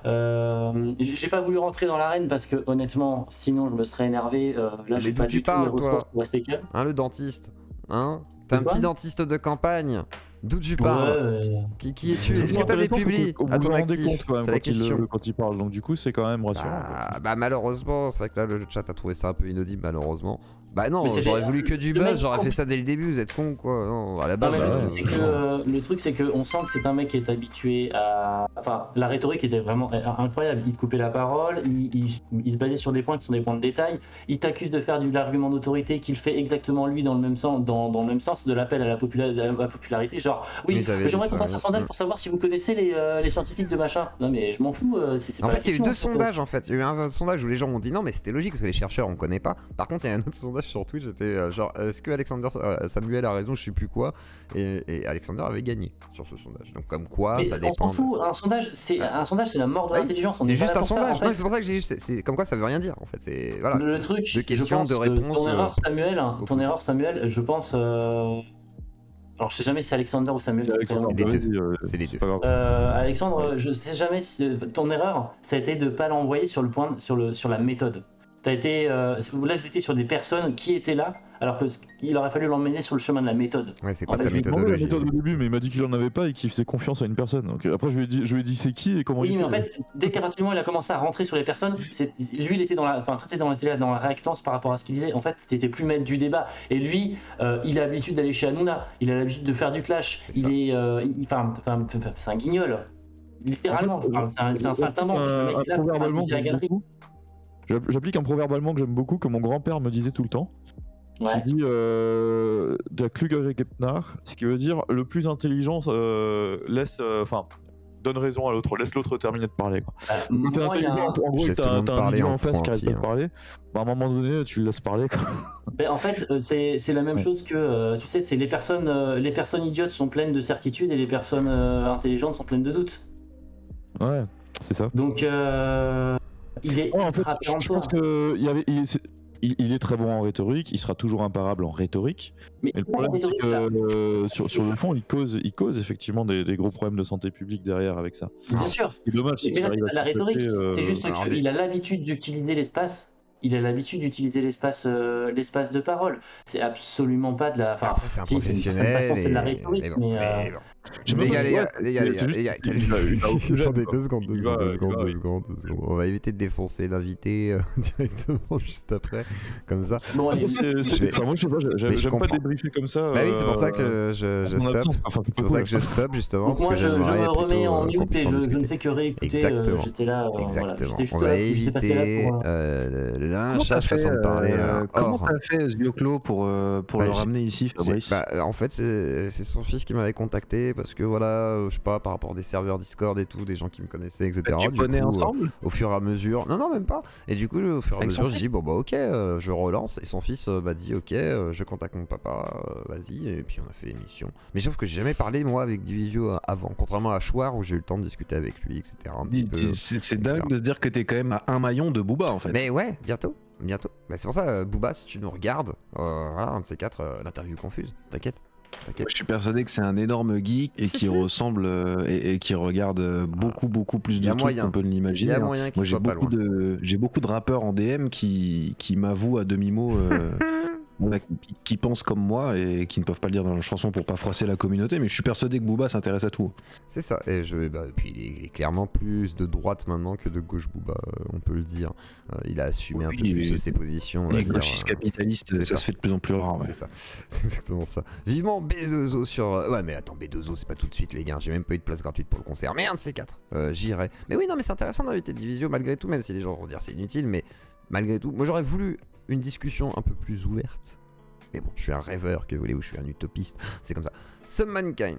J'ai pas voulu rentrer dans l'arène parce que honnêtement, sinon je me serais énervé. Là, j'ai pas du tout les ressources pour rester calme. Hein, le dentiste. Hein, t'es un petit dentiste de campagne. D'où tu parles? Qui es-tu? Est-ce que t'as des publis à ton actif? C'est la question. Quand il parle, donc du coup c'est quand même rassurant. Bah malheureusement, c'est vrai que là le chat a trouvé ça un peu inaudible malheureusement. Bah non, j'aurais voulu que du buzz, j'aurais fait ça dès le début, vous êtes con quoi. Non, à la base. Le truc c'est qu'on sent que c'est un mec qui est habitué à... Enfin, la rhétorique était vraiment incroyable. Il coupait la parole, il se basait sur des points qui sont des points de détail. Il t'accuse de faire de l'argument d'autorité qu'il fait exactement lui dans le même sens, dans le même sens de l'appel à la popularité. Genre, oui, j'aimerais qu'on fasse un sondage pour savoir si vous connaissez les scientifiques de machin. Non mais je m'en fous. En fait, il y a eu deux sondages en fait. Il y a eu un sondage où les gens ont dit non, mais c'était logique parce que les chercheurs on connaît pas. Par contre, il y a un autre sondage sur Twitch, c'était genre est-ce que Alexander Samuel a raison, je sais plus quoi, et Alexander avait gagné sur ce sondage. Donc comme quoi, mais ça dépend. On s'en fout. Un sondage, c'est la mort de l'intelligence. C'est juste un sondage. C'est pour ça que j'ai juste. C'est comme quoi ça veut rien dire en fait. C'est voilà. Le truc. De questions, de réponses. Ton erreur, Samuel. Je pense. Alors je sais jamais si c'est Alexander ou Samuel. C'est les deux. Alexandre, je sais jamais si ton erreur, ça a été de pas l'envoyer sur la méthode. T'as été, là, vous étiez sur des personnes qui étaient là, alors qu'il aurait fallu l'emmener sur le chemin de la méthode. Ouais, c'est quoi sa méthodologie? La méthode au début, mais il m'a dit qu'il en avait pas et qu'il faisait confiance à une personne. Donc après, je lui ai dit c'est qui et comment il fait. Oui, mais en fait, dès qu'à partir du moment où il a commencé à rentrer sur les personnes, lui, il était dans la réactance par rapport à ce qu'il disait. En fait, t'étais plus maître du débat. Et lui, il a l'habitude d'aller chez Hanouna, il a l'habitude de faire du clash. C'est un guignol. Littéralement, c'est un saltimbanque. J'applique un proverbe allemand que j'aime beaucoup, que mon grand-père me disait tout le temps. Qui dit Der klügere gibt nach, ce qui veut dire le plus intelligent donne raison à l'autre, laisse l'autre terminer de parler. Quoi. En gros, t'as un idiot en face qui arrête pas de parler, bah, à un moment donné, tu le laisses parler. Quoi. Mais en fait, c'est la même chose que, tu sais, c'est les personnes idiotes sont pleines de certitudes et les personnes intelligentes sont pleines de doutes. Ouais, c'est ça. Donc, il est. En fait, je pense que il est très bon en rhétorique, il sera toujours imparable en rhétorique. Mais le problème, c'est que sur le fond, il cause effectivement des gros problèmes de santé publique derrière avec ça. Bien sûr. C'est dommage. Mais là, c'est pas de la rhétorique, c'est juste qu'il a l'habitude d'utiliser l'espace. Il a l'habitude d'utiliser l'espace de parole. C'est absolument pas de la. Enfin, c'est un professionnel. C'est de la rhétorique, mais. Les gars, attendez 2 secondes. On va éviter de défoncer l'invité directement juste après, comme ça. Bon, allez. Moi, je sais pas, j'aime pas débriefer comme ça. Bah oui, c'est pour ça que je stoppe. C'est pour ça que je stoppe, justement. Donc moi, je me remets en mute et je ne fais que réécouter. J'étais là. Exactement. On va éviter le lynchage, façon de parler. Comment t'as fait, Zbioclo, pour le ramener ici, Fabrice? En fait, c'est son fils qui m'avait contacté. Parce que voilà, je sais pas, par rapport à des serveurs Discord et tout, des gens qui me connaissaient, etc. Tu connais ensemble au fur et à mesure. Non, même pas. Et du coup, au fur et à mesure, j'ai dit, bon bah ok, je relance. Et son fils m'a dit, ok, je contacte mon papa, vas-y. Et puis on a fait l'émission. Mais sauf que j'ai jamais parlé, moi, avec Divisio avant. Contrairement à Chouard, où j'ai eu le temps de discuter avec lui, etc. C'est dingue de se dire que t'es quand même à un maillon de Booba, en fait. Mais ouais, bientôt. Mais c'est pour ça, Booba, si tu nous regardes, voilà, un de ces quatre, l'interview confuse, t'inquiète. Je suis persuadé que c'est un énorme geek et qui ressemble et qui regarde beaucoup plus de trucs qu'on peut l'imaginer. Moi j'ai beaucoup de rappeurs en DM qui m'avouent à demi-mot qui pensent comme moi et qui ne peuvent pas le dire dans leur chanson pour pas froisser la communauté, mais je suis persuadé que Booba s'intéresse à tout. C'est ça, et puis il est clairement plus de droite maintenant que de gauche, Booba, on peut le dire. Il a assumé un peu plus ses positions. Les gauchistes capitalistes, ça se fait de plus en plus rare. Ouais. C'est ça, c'est exactement ça. Vivement B2O sur... Ouais mais attends, B2O c'est pas tout de suite les gars, j'ai même pas eu de place gratuite pour le concert, mais un de ces quatre, j'irai. Mais oui, non mais c'est intéressant d'inviter Divisio malgré tout, même si les gens vont dire c'est inutile, mais malgré tout, moi j'aurais voulu une discussion un peu plus ouverte. Mais bon, je suis un rêveur, que voulez-vous, je suis un utopiste, c'est comme ça. Some Mankind.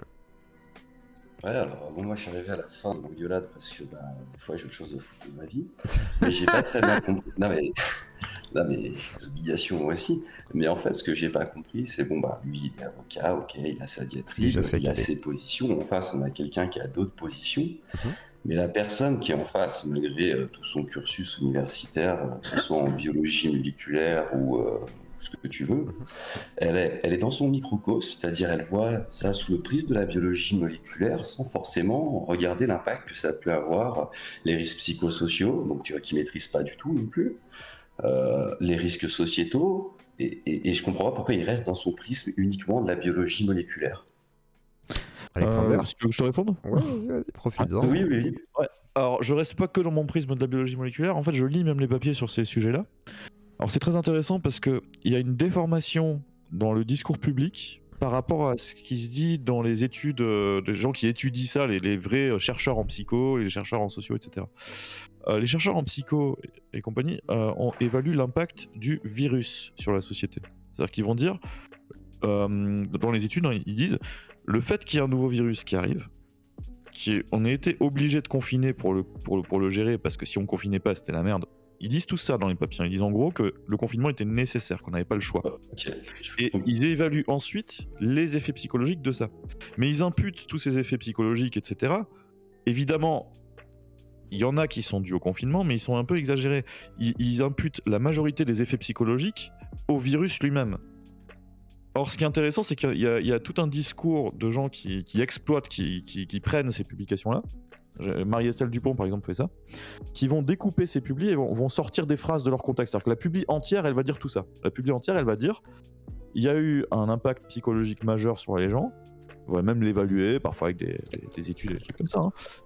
Ouais, alors bon, moi je suis arrivé à la fin de l'engueulade parce que des fois j'ai autre chose de foutre de ma vie. Mais j'ai pas très bien compris. Non mais des obligations moi aussi. Mais en fait, ce que j'ai pas compris, c'est lui il est avocat, ok, il a sa diatribe, il a ses positions. En face, on a quelqu'un qui a d'autres positions. Mais la personne qui est en face, malgré tout son cursus universitaire, que ce soit en biologie moléculaire ou ce que tu veux, elle est dans son microcosme, c'est-à-dire elle voit ça sous le prisme de la biologie moléculaire sans forcément regarder l'impact que ça peut avoir, les risques psychosociaux, donc qui ne maîtrisent pas du tout non plus, les risques sociétaux, et je comprends pas pourquoi il reste dans son prisme uniquement de la biologie moléculaire. Alexander, tu veux que je te réponde? Ouais, vas-y, profite-en. Oui. Ouais. Alors, je reste pas que dans mon prisme de la biologie moléculaire. En fait, je lis même les papiers sur ces sujets-là. Alors, c'est très intéressant parce qu'il y a une déformation dans le discours public par rapport à ce qui se dit dans les études des gens qui étudient ça, les vrais chercheurs en psycho, les chercheurs en socio, etc. Les chercheurs en psycho et compagnie ont évalué l'impact du virus sur la société. C'est-à-dire qu'ils vont dire, dans les études, ils disent, le fait qu'il y ait un nouveau virus qui arrive, on a été obligé de confiner pour le gérer, parce que si on confinait pas, c'était la merde. Ils disent tout ça dans les papiers. Ils disent en gros que le confinement était nécessaire, qu'on n'avait pas le choix. Okay. Et ils évaluent ensuite les effets psychologiques de ça. Mais ils imputent tous ces effets psychologiques, etc. Évidemment, il y en a qui sont dus au confinement, mais ils sont un peu exagérés. Ils imputent la majorité des effets psychologiques au virus lui-même. Or, ce qui est intéressant, c'est qu'il y a tout un discours de gens qui exploitent, qui prennent ces publications-là. Marie-Estelle Dupont, par exemple, fait ça. Qui vont découper ces publis et vont sortir des phrases de leur contexte. C'est-à-dire que la publi entière, elle va dire tout ça. La publi entière, elle va dire il y a eu un impact psychologique majeur sur les gens. On va même l'évaluer, parfois avec des études et des trucs comme ça.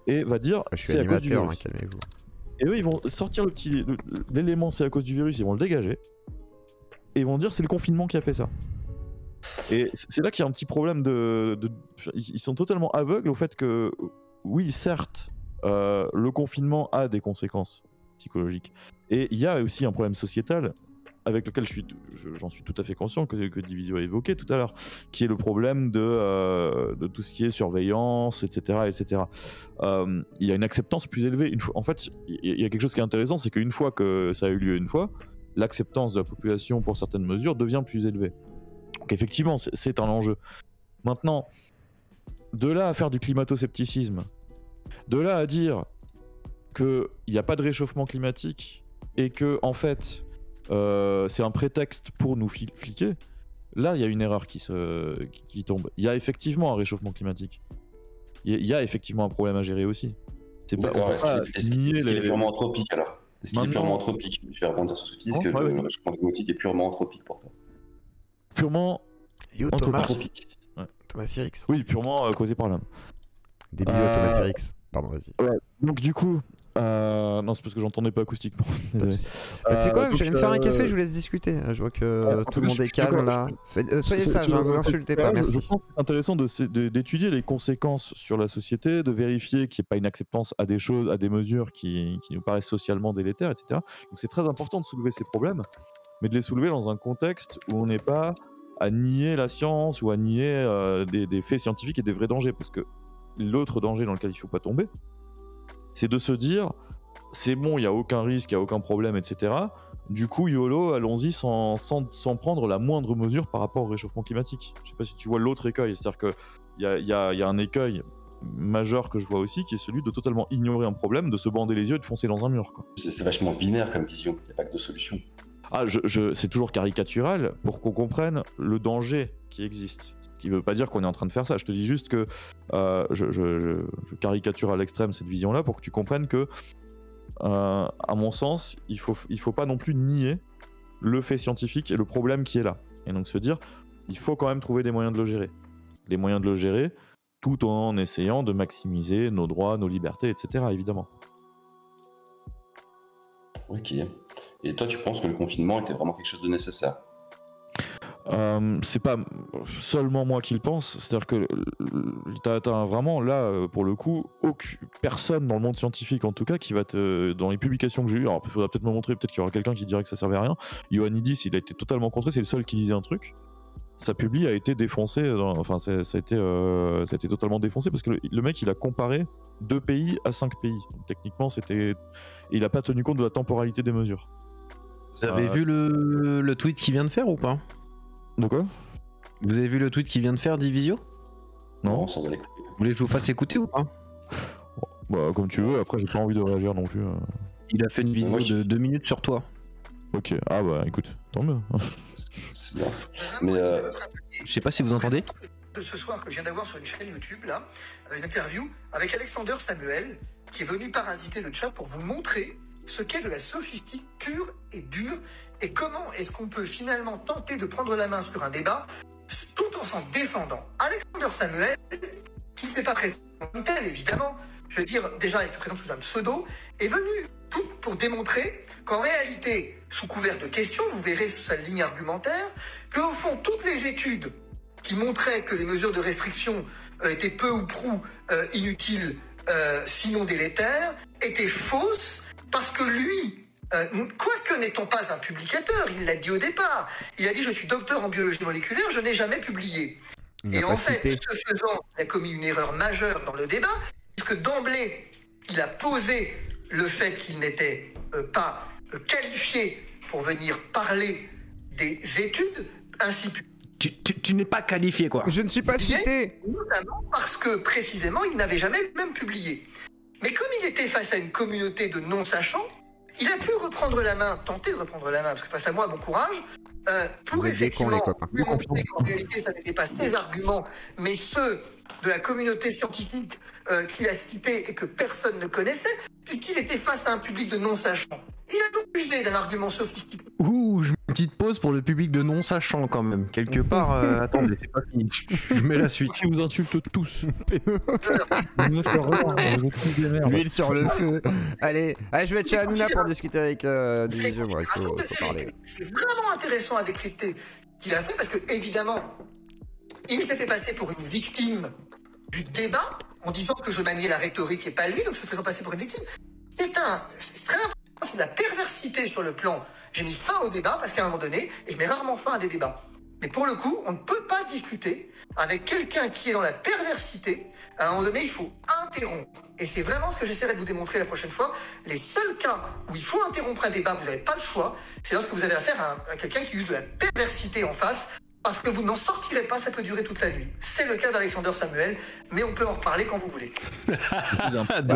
Et va dire c'est à cause du virus. Calmez-vous. Et eux, ils vont sortir l'élément c'est à cause du virus, ils vont le dégager. Et ils vont dire c'est le confinement qui a fait ça. Et c'est là qu'il y a un petit problème ils sont totalement aveugles au fait que, oui, certes, le confinement a des conséquences psychologiques. Et il y a aussi un problème sociétal avec lequel j'en suis tout à fait conscient, que Divisio a évoqué tout à l'heure, qui est le problème de tout ce qui est surveillance, etc. etc. Il y a une acceptance plus élevée. En fait, il y a quelque chose qui est intéressant, c'est qu'une fois que ça a eu lieu une fois, l'acceptance de la population pour certaines mesures devient plus élevée. Donc effectivement, c'est un enjeu. Maintenant, de là à faire du climato-scepticisme, de là à dire qu'il n'y a pas de réchauffement climatique et que, en fait, c'est un prétexte pour nous fliquer, là, il y a une erreur qui tombe. Il y a effectivement un réchauffement climatique. Il y a effectivement un problème à gérer aussi. D'accord, est-ce qu'il est purement anthropique alors? Est-ce qu'il est purement anthropique? Je vais rebondir sur ce que tu dis, est-ce que le réchauffement climatique est purement anthropique pour toi? Purement anthropique. Thomas Sirix. Oui, purement causé par l'homme. Des bisous à Thomas Sirix. Pardon, vas-y. Ouais. Donc du coup, non, c'est parce que j'entendais pas acoustiquement. Désolé. Tu sais quoi, je vais me faire un café, je vous laisse discuter. Je vois que tout le monde est calme là. Soyez sages, vous insultez pas, merci. Je pense que c'est intéressant d'étudier les conséquences sur la société, de vérifier qu'il n'y ait pas une acceptance à des choses, à des mesures qui nous paraissent socialement délétères, etc. Donc c'est très important de soulever ces problèmes, mais de les soulever dans un contexte où on n'est pas à nier la science ou à nier des faits scientifiques et des vrais dangers, parce que l'autre danger dans lequel il ne faut pas tomber, c'est de se dire c'est bon, il n'y a aucun risque, il n'y a aucun problème, etc. Du coup, YOLO, allons-y sans prendre la moindre mesure par rapport au réchauffement climatique. Je ne sais pas si tu vois l'autre écueil, c'est-à-dire qu'il y a un écueil majeur que je vois aussi, qui est celui de totalement ignorer un problème, de se bander les yeux et de foncer dans un mur, quoi. C'est vachement binaire comme vision, il n'y a pas que deux solutions. Ah, c'est toujours caricatural pour qu'on comprenne le danger qui existe. Ce qui ne veut pas dire qu'on est en train de faire ça. Je te dis juste que je caricature à l'extrême cette vision-là pour que tu comprennes que, à mon sens, il faut pas non plus nier le fait scientifique et le problème qui est là. Et donc se dire, il faut quand même trouver des moyens de le gérer. Les moyens de le gérer tout en essayant de maximiser nos droits, nos libertés, etc. évidemment. Ok. Et toi, tu penses que le confinement était vraiment quelque chose de nécessaire? C'est pas seulement moi qui le pense, c'est-à-dire que t'as vraiment là, pour le coup, personne dans le monde scientifique en tout cas qui va dans les publications que j'ai eues, alors il faudra peut-être me montrer, peut-être qu'il y aura quelqu'un qui dirait que ça servait à rien. Ioannidis, il a été totalement contré, c'est le seul qui disait un truc. Sa publi a été défoncée, enfin ça a été totalement défoncé parce que le mec il a comparé 2 pays à 5 pays. Donc, techniquement il a pas tenu compte de la temporalité des mesures. Vous avez vu le tweet qu'il vient de faire ou pas? De quoi? Vous avez vu le tweet qu'il vient de faire, Divisio? Non, ça va l'écouter. Vous voulez que je vous fasse écouter ou pas? Bah, comme tu veux, après j'ai pas envie de réagir non plus. Il a fait une vidéo de 2 minutes sur toi. Ok, ah bah écoute, tant mieux. C'est bien. Mais je sais pas si vous entendez. Ce soir que je viens d'avoir sur une chaîne YouTube, là, une interview avec Alexander Samuel, qui est venu parasiter le chat pour vous montrer ce qu'est de la sophistique pure et dure, et comment est-ce qu'on peut finalement tenter de prendre la main sur un débat tout en s'en défendant. Alexander Samuel, qui ne s'est pas présenté comme tel, évidemment, je veux dire, déjà il se présente sous un pseudo, est venu tout pour démontrer qu'en réalité, sous couvert de questions, vous verrez sous sa ligne argumentaire, qu'au fond, toutes les études qui montraient que les mesures de restriction étaient peu ou prou inutiles, sinon délétères, étaient fausses, parce que lui, quoique n'étant pas un publicateur, il l'a dit au départ, il a dit « je suis docteur en biologie moléculaire, je n'ai jamais publié ». Et en fait, ce faisant, il a commis une erreur majeure dans le débat, puisque d'emblée, il a posé le fait qu'il n'était pas qualifié pour venir parler des études ainsi publiées. Tu n'es pas qualifié, quoi. Je ne suis pas cité. Notamment parce que, précisément, il n'avait jamais même publié. Mais comme il était face à une communauté de non-sachants, il a pu reprendre la main, tenter de reprendre la main, parce que face à moi, bon courage, pour effectivement lui montrer qu'en réalité, ça n'était pas ses arguments, mais ceux de la communauté scientifique qu'il a cités et que personne ne connaissait, puisqu'il était face à un public de non-sachants. Il a donc usé d'un argument sophistiqué. Ouh, je mets une petite pause pour le public de non-sachants quand même. Quelque part, attendez, c'est pas fini. Je mets la suite. Ils vous insultent tous. L'huile sur le feu. Allez, je vais être chez Hanouna pour discuter avec Division. Il faut parler. C'est vraiment intéressant à décrypter ce qu'il a fait, parce que évidemment, il s'est fait passer pour une victime du débat en disant que je maniais la rhétorique et pas lui, donc se faisant passer pour une victime. C'est très important, c'est de la perversité sur le plan. J'ai mis fin au débat parce qu'à un moment donné, et je mets rarement fin à des débats, mais pour le coup, on ne peut pas discuter avec quelqu'un qui est dans la perversité. À un moment donné, il faut interrompre. Et c'est vraiment ce que j'essaierai de vous démontrer la prochaine fois. Les seuls cas où il faut interrompre un débat, vous n'avez pas le choix, c'est lorsque vous avez affaire à quelqu'un qui use de la perversité en face, parce que vous n'en sortirez pas, ça peut durer toute la nuit. C'est le cas d'Alexander Samuel, mais on peut en reparler quand vous voulez.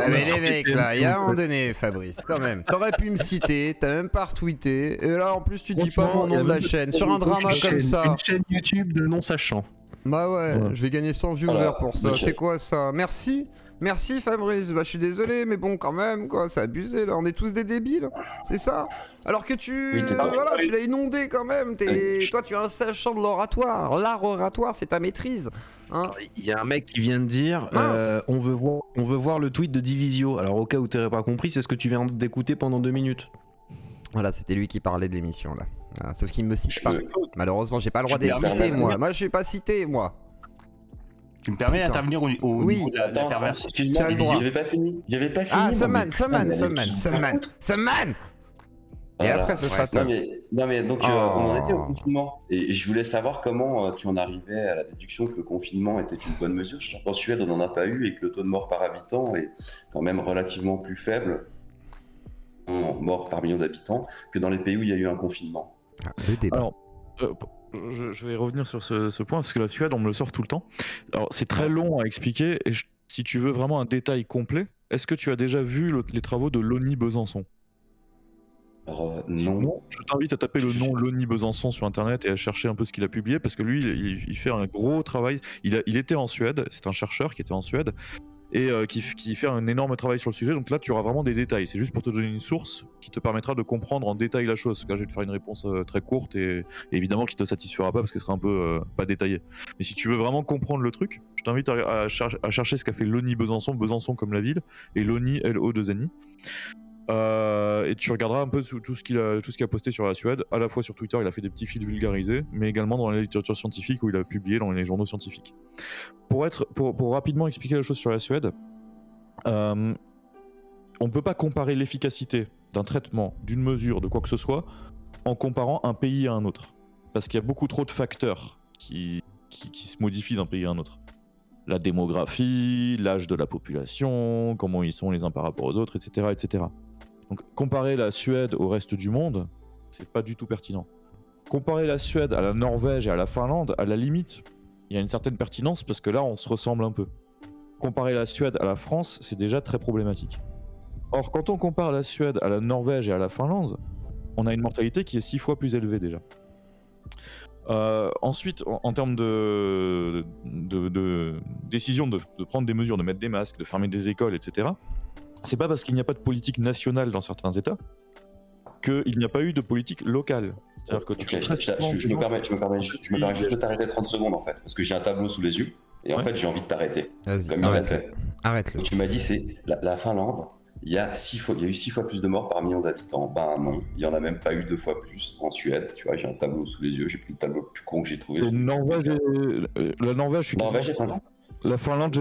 Mais les mecs, là, il y a un moment donné, Fabrice, quand même. T'aurais pu me citer, t'as même pas retweeté, et là, en plus, tu dis pas mon nom de la chaîne. Sur un drama comme ça. Une chaîne YouTube de non-sachants. Bah ouais, je vais gagner 100 viewers pour ça. C'est quoi ça? Merci. Merci Fabrice, bah je suis désolé, mais bon quand même quoi, c'est abusé là, on est tous des débiles, c'est ça. Alors que tu l'as inondé quand même, toi tu es un sachant de l'oratoire, l'art oratoire c'est ta maîtrise. Hein, il y a un mec qui vient de dire, on veut voir le tweet de Divisio, alors au cas où tu n'aurais pas compris, c'est ce que tu viens d'écouter pendant 2 minutes. Voilà, c'était lui qui parlait de l'émission là, sauf qu'il ne me cite pas, malheureusement j'ai pas le droit d'être cité moi je suis pas cité moi. Tu me permets d'intervenir au niveau de la perversion. Excuse-moi, j'avais pas fini. Ah, Saman. Et après, ce sera top. Non, mais donc, on en était au confinement. Et je voulais savoir comment tu en arrivais à la déduction que le confinement était une bonne mesure. En Suède, on n'en a pas eu et que le taux de mort par habitant est quand même relativement plus faible, mort par million d'habitants, que dans les pays où il y a eu un confinement. Le débat. Alors, je vais revenir sur ce point parce que la Suède, on me le sort tout le temps. Alors, c'est très long à expliquer. Et si tu veux vraiment un détail complet, est-ce que tu as déjà vu les travaux de Loni Besançon? Alors, non. Je t'invite à taper le nom Loni Besançon sur internet et à chercher un peu ce qu'il a publié parce que lui, il fait un gros travail. Il était en Suède, c'est un chercheur qui était en Suède et qui fait un énorme travail sur le sujet. Donc là, tu auras vraiment des détails. C'est juste pour te donner une source qui te permettra de comprendre en détail la chose. Là, je vais te faire une réponse très courte et évidemment qui te satisfera pas parce qu'elle sera un peu pas détaillée. Mais si tu veux vraiment comprendre le truc, je t'invite à chercher ce qu'a fait Loni Besançon, Besançon comme la ville, et Loni L-O-2-N-I. Et tu regarderas un peu tout ce qu'il a posté sur la Suède. À la fois sur Twitter, il a fait des petits fils vulgarisés, mais également dans la littérature scientifique où il a publié dans les journaux scientifiques. Pour rapidement expliquer la chose sur la Suède, on ne peut pas comparer l'efficacité d'un traitement, d'une mesure, de quoi que ce soit, en comparant un pays à un autre. Parce qu'il y a beaucoup trop de facteurs qui se modifient d'un pays à un autre. La démographie, l'âge de la population, comment ils sont les uns par rapport aux autres, etc. etc. Donc comparer la Suède au reste du monde, c'est pas du tout pertinent. Comparer la Suède à la Norvège et à la Finlande, à la limite, il y a une certaine pertinence parce que là, on se ressemble un peu. comparer la Suède à la France, c'est déjà très problématique. Or, quand on compare la Suède à la Norvège et à la Finlande, on a une mortalité qui est 6 fois plus élevée déjà. Ensuite, en termes de décision de prendre des mesures, de mettre des masques, de fermer des écoles, etc., c'est pas parce qu'il n'y a pas de politique nationale dans certains États qu'il n'y a pas eu de politique locale. C'est-à-dire que je me permets juste de t'arrêter 30 secondes en fait, parce que j'ai un tableau sous les yeux, et en fait j'ai envie de t'arrêter. Vas-y, arrête-le. Tu m'as dit, c'est la Finlande, il y a eu 6 fois plus de morts par million d'habitants. Ben non, il n'y en a même pas eu 2 fois plus en Suède. Tu vois, j'ai un tableau sous les yeux, j'ai pris le tableau le plus con que j'ai trouvé. La Norvège, je suis Norvège et Finlande. La Finlande,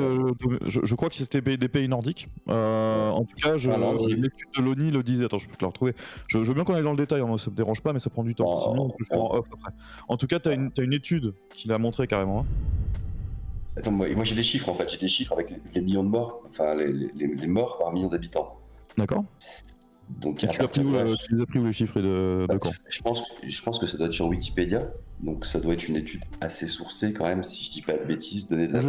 je crois que c'était des pays nordiques. En tout cas, l'étude de l'ONI le disait. Attends, je peux te la retrouver. Je veux bien qu'on aille dans le détail, moi, ça me dérange pas, mais ça prend du temps. Sinon, on peut faire en off après. En tout cas, t'as une étude qui l'a montré carrément. Attends, moi j'ai des chiffres en fait, j'ai des chiffres avec les millions de morts, enfin les morts par million d'habitants. D'accord. Donc, tu les as pris où les chiffres et de quand? Je pense que ça doit être sur Wikipédia, donc ça doit être une étude assez sourcée quand même, si je dis pas de bêtises, donner de la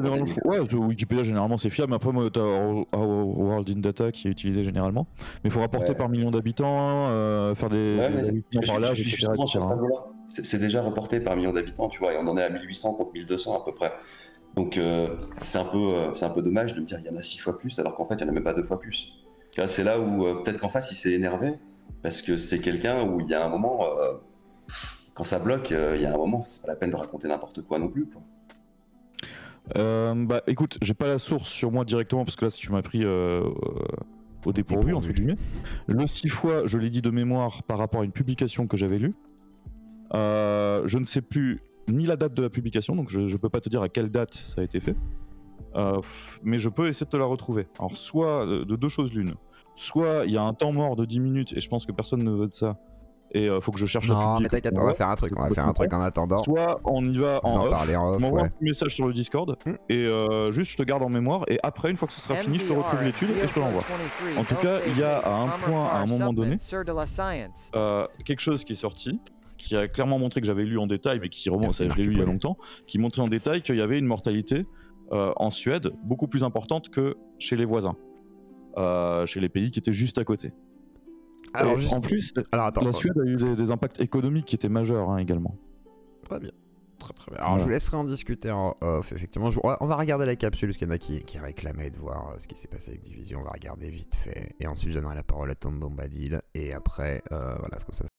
ouais, Wikipédia généralement c'est fiable, mais après moi t'as World in Data qui est utilisé généralement, mais il faut rapporter par million d'habitants, faire des par là, justement sur ce tableau-là, c'est déjà reporté par million d'habitants, tu vois, et on en est à 1800 contre 1200 à peu près. Donc c'est un peu dommage de me dire il y en a 6 fois plus alors qu'en fait il y en a même pas 2 fois plus. C'est là où peut-être qu'en face il s'est énervé parce que c'est quelqu'un où il y a un moment quand ça bloque, il y a un moment c'est pas la peine de raconter n'importe quoi non plus quoi. Bah écoute, j'ai pas la source sur moi directement parce que là si tu m'as pris au dépourvu entre guillemets. Le 6 fois, je l'ai dit de mémoire par rapport à une publication que j'avais lue. Je ne sais plus ni la date de la publication, donc je peux pas te dire à quelle date ça a été fait. Mais je peux essayer de te la retrouver. Alors soit de deux choses l'une. Soit il y a un temps mort de 10 minutes et je pense que personne ne veut de ça. Et faut que je cherche la publication. Non mais t'inquiète, on va faire un truc, en attendant. Soit on y va en off, tu m'envoies un petit message sur le Discord et juste je te garde en mémoire et après une fois que ce sera fini je te retrouve l'étude et je te l'envoie. En tout cas il y a à un point, à un moment donné, quelque chose qui est sorti, qui a clairement montré que j'avais lu en détail, mais qui remonte, je l'ai lu il y a longtemps, qui montrait en détail qu'il y avait une mortalité en Suède beaucoup plus importante que chez les voisins, chez les pays qui étaient juste à côté. Alors, en plus, la Suède a eu des impacts économiques qui étaient majeurs également. Très bien. Très bien. Alors je vous laisserai en discuter en off, effectivement. On va regarder la capsule, parce qu'il y en a qui réclamaient de voir ce qui s'est passé avec Division. On va regarder vite fait. Et ensuite, je donnerai la parole à Tom Bombadil. Et après, voilà, comme ça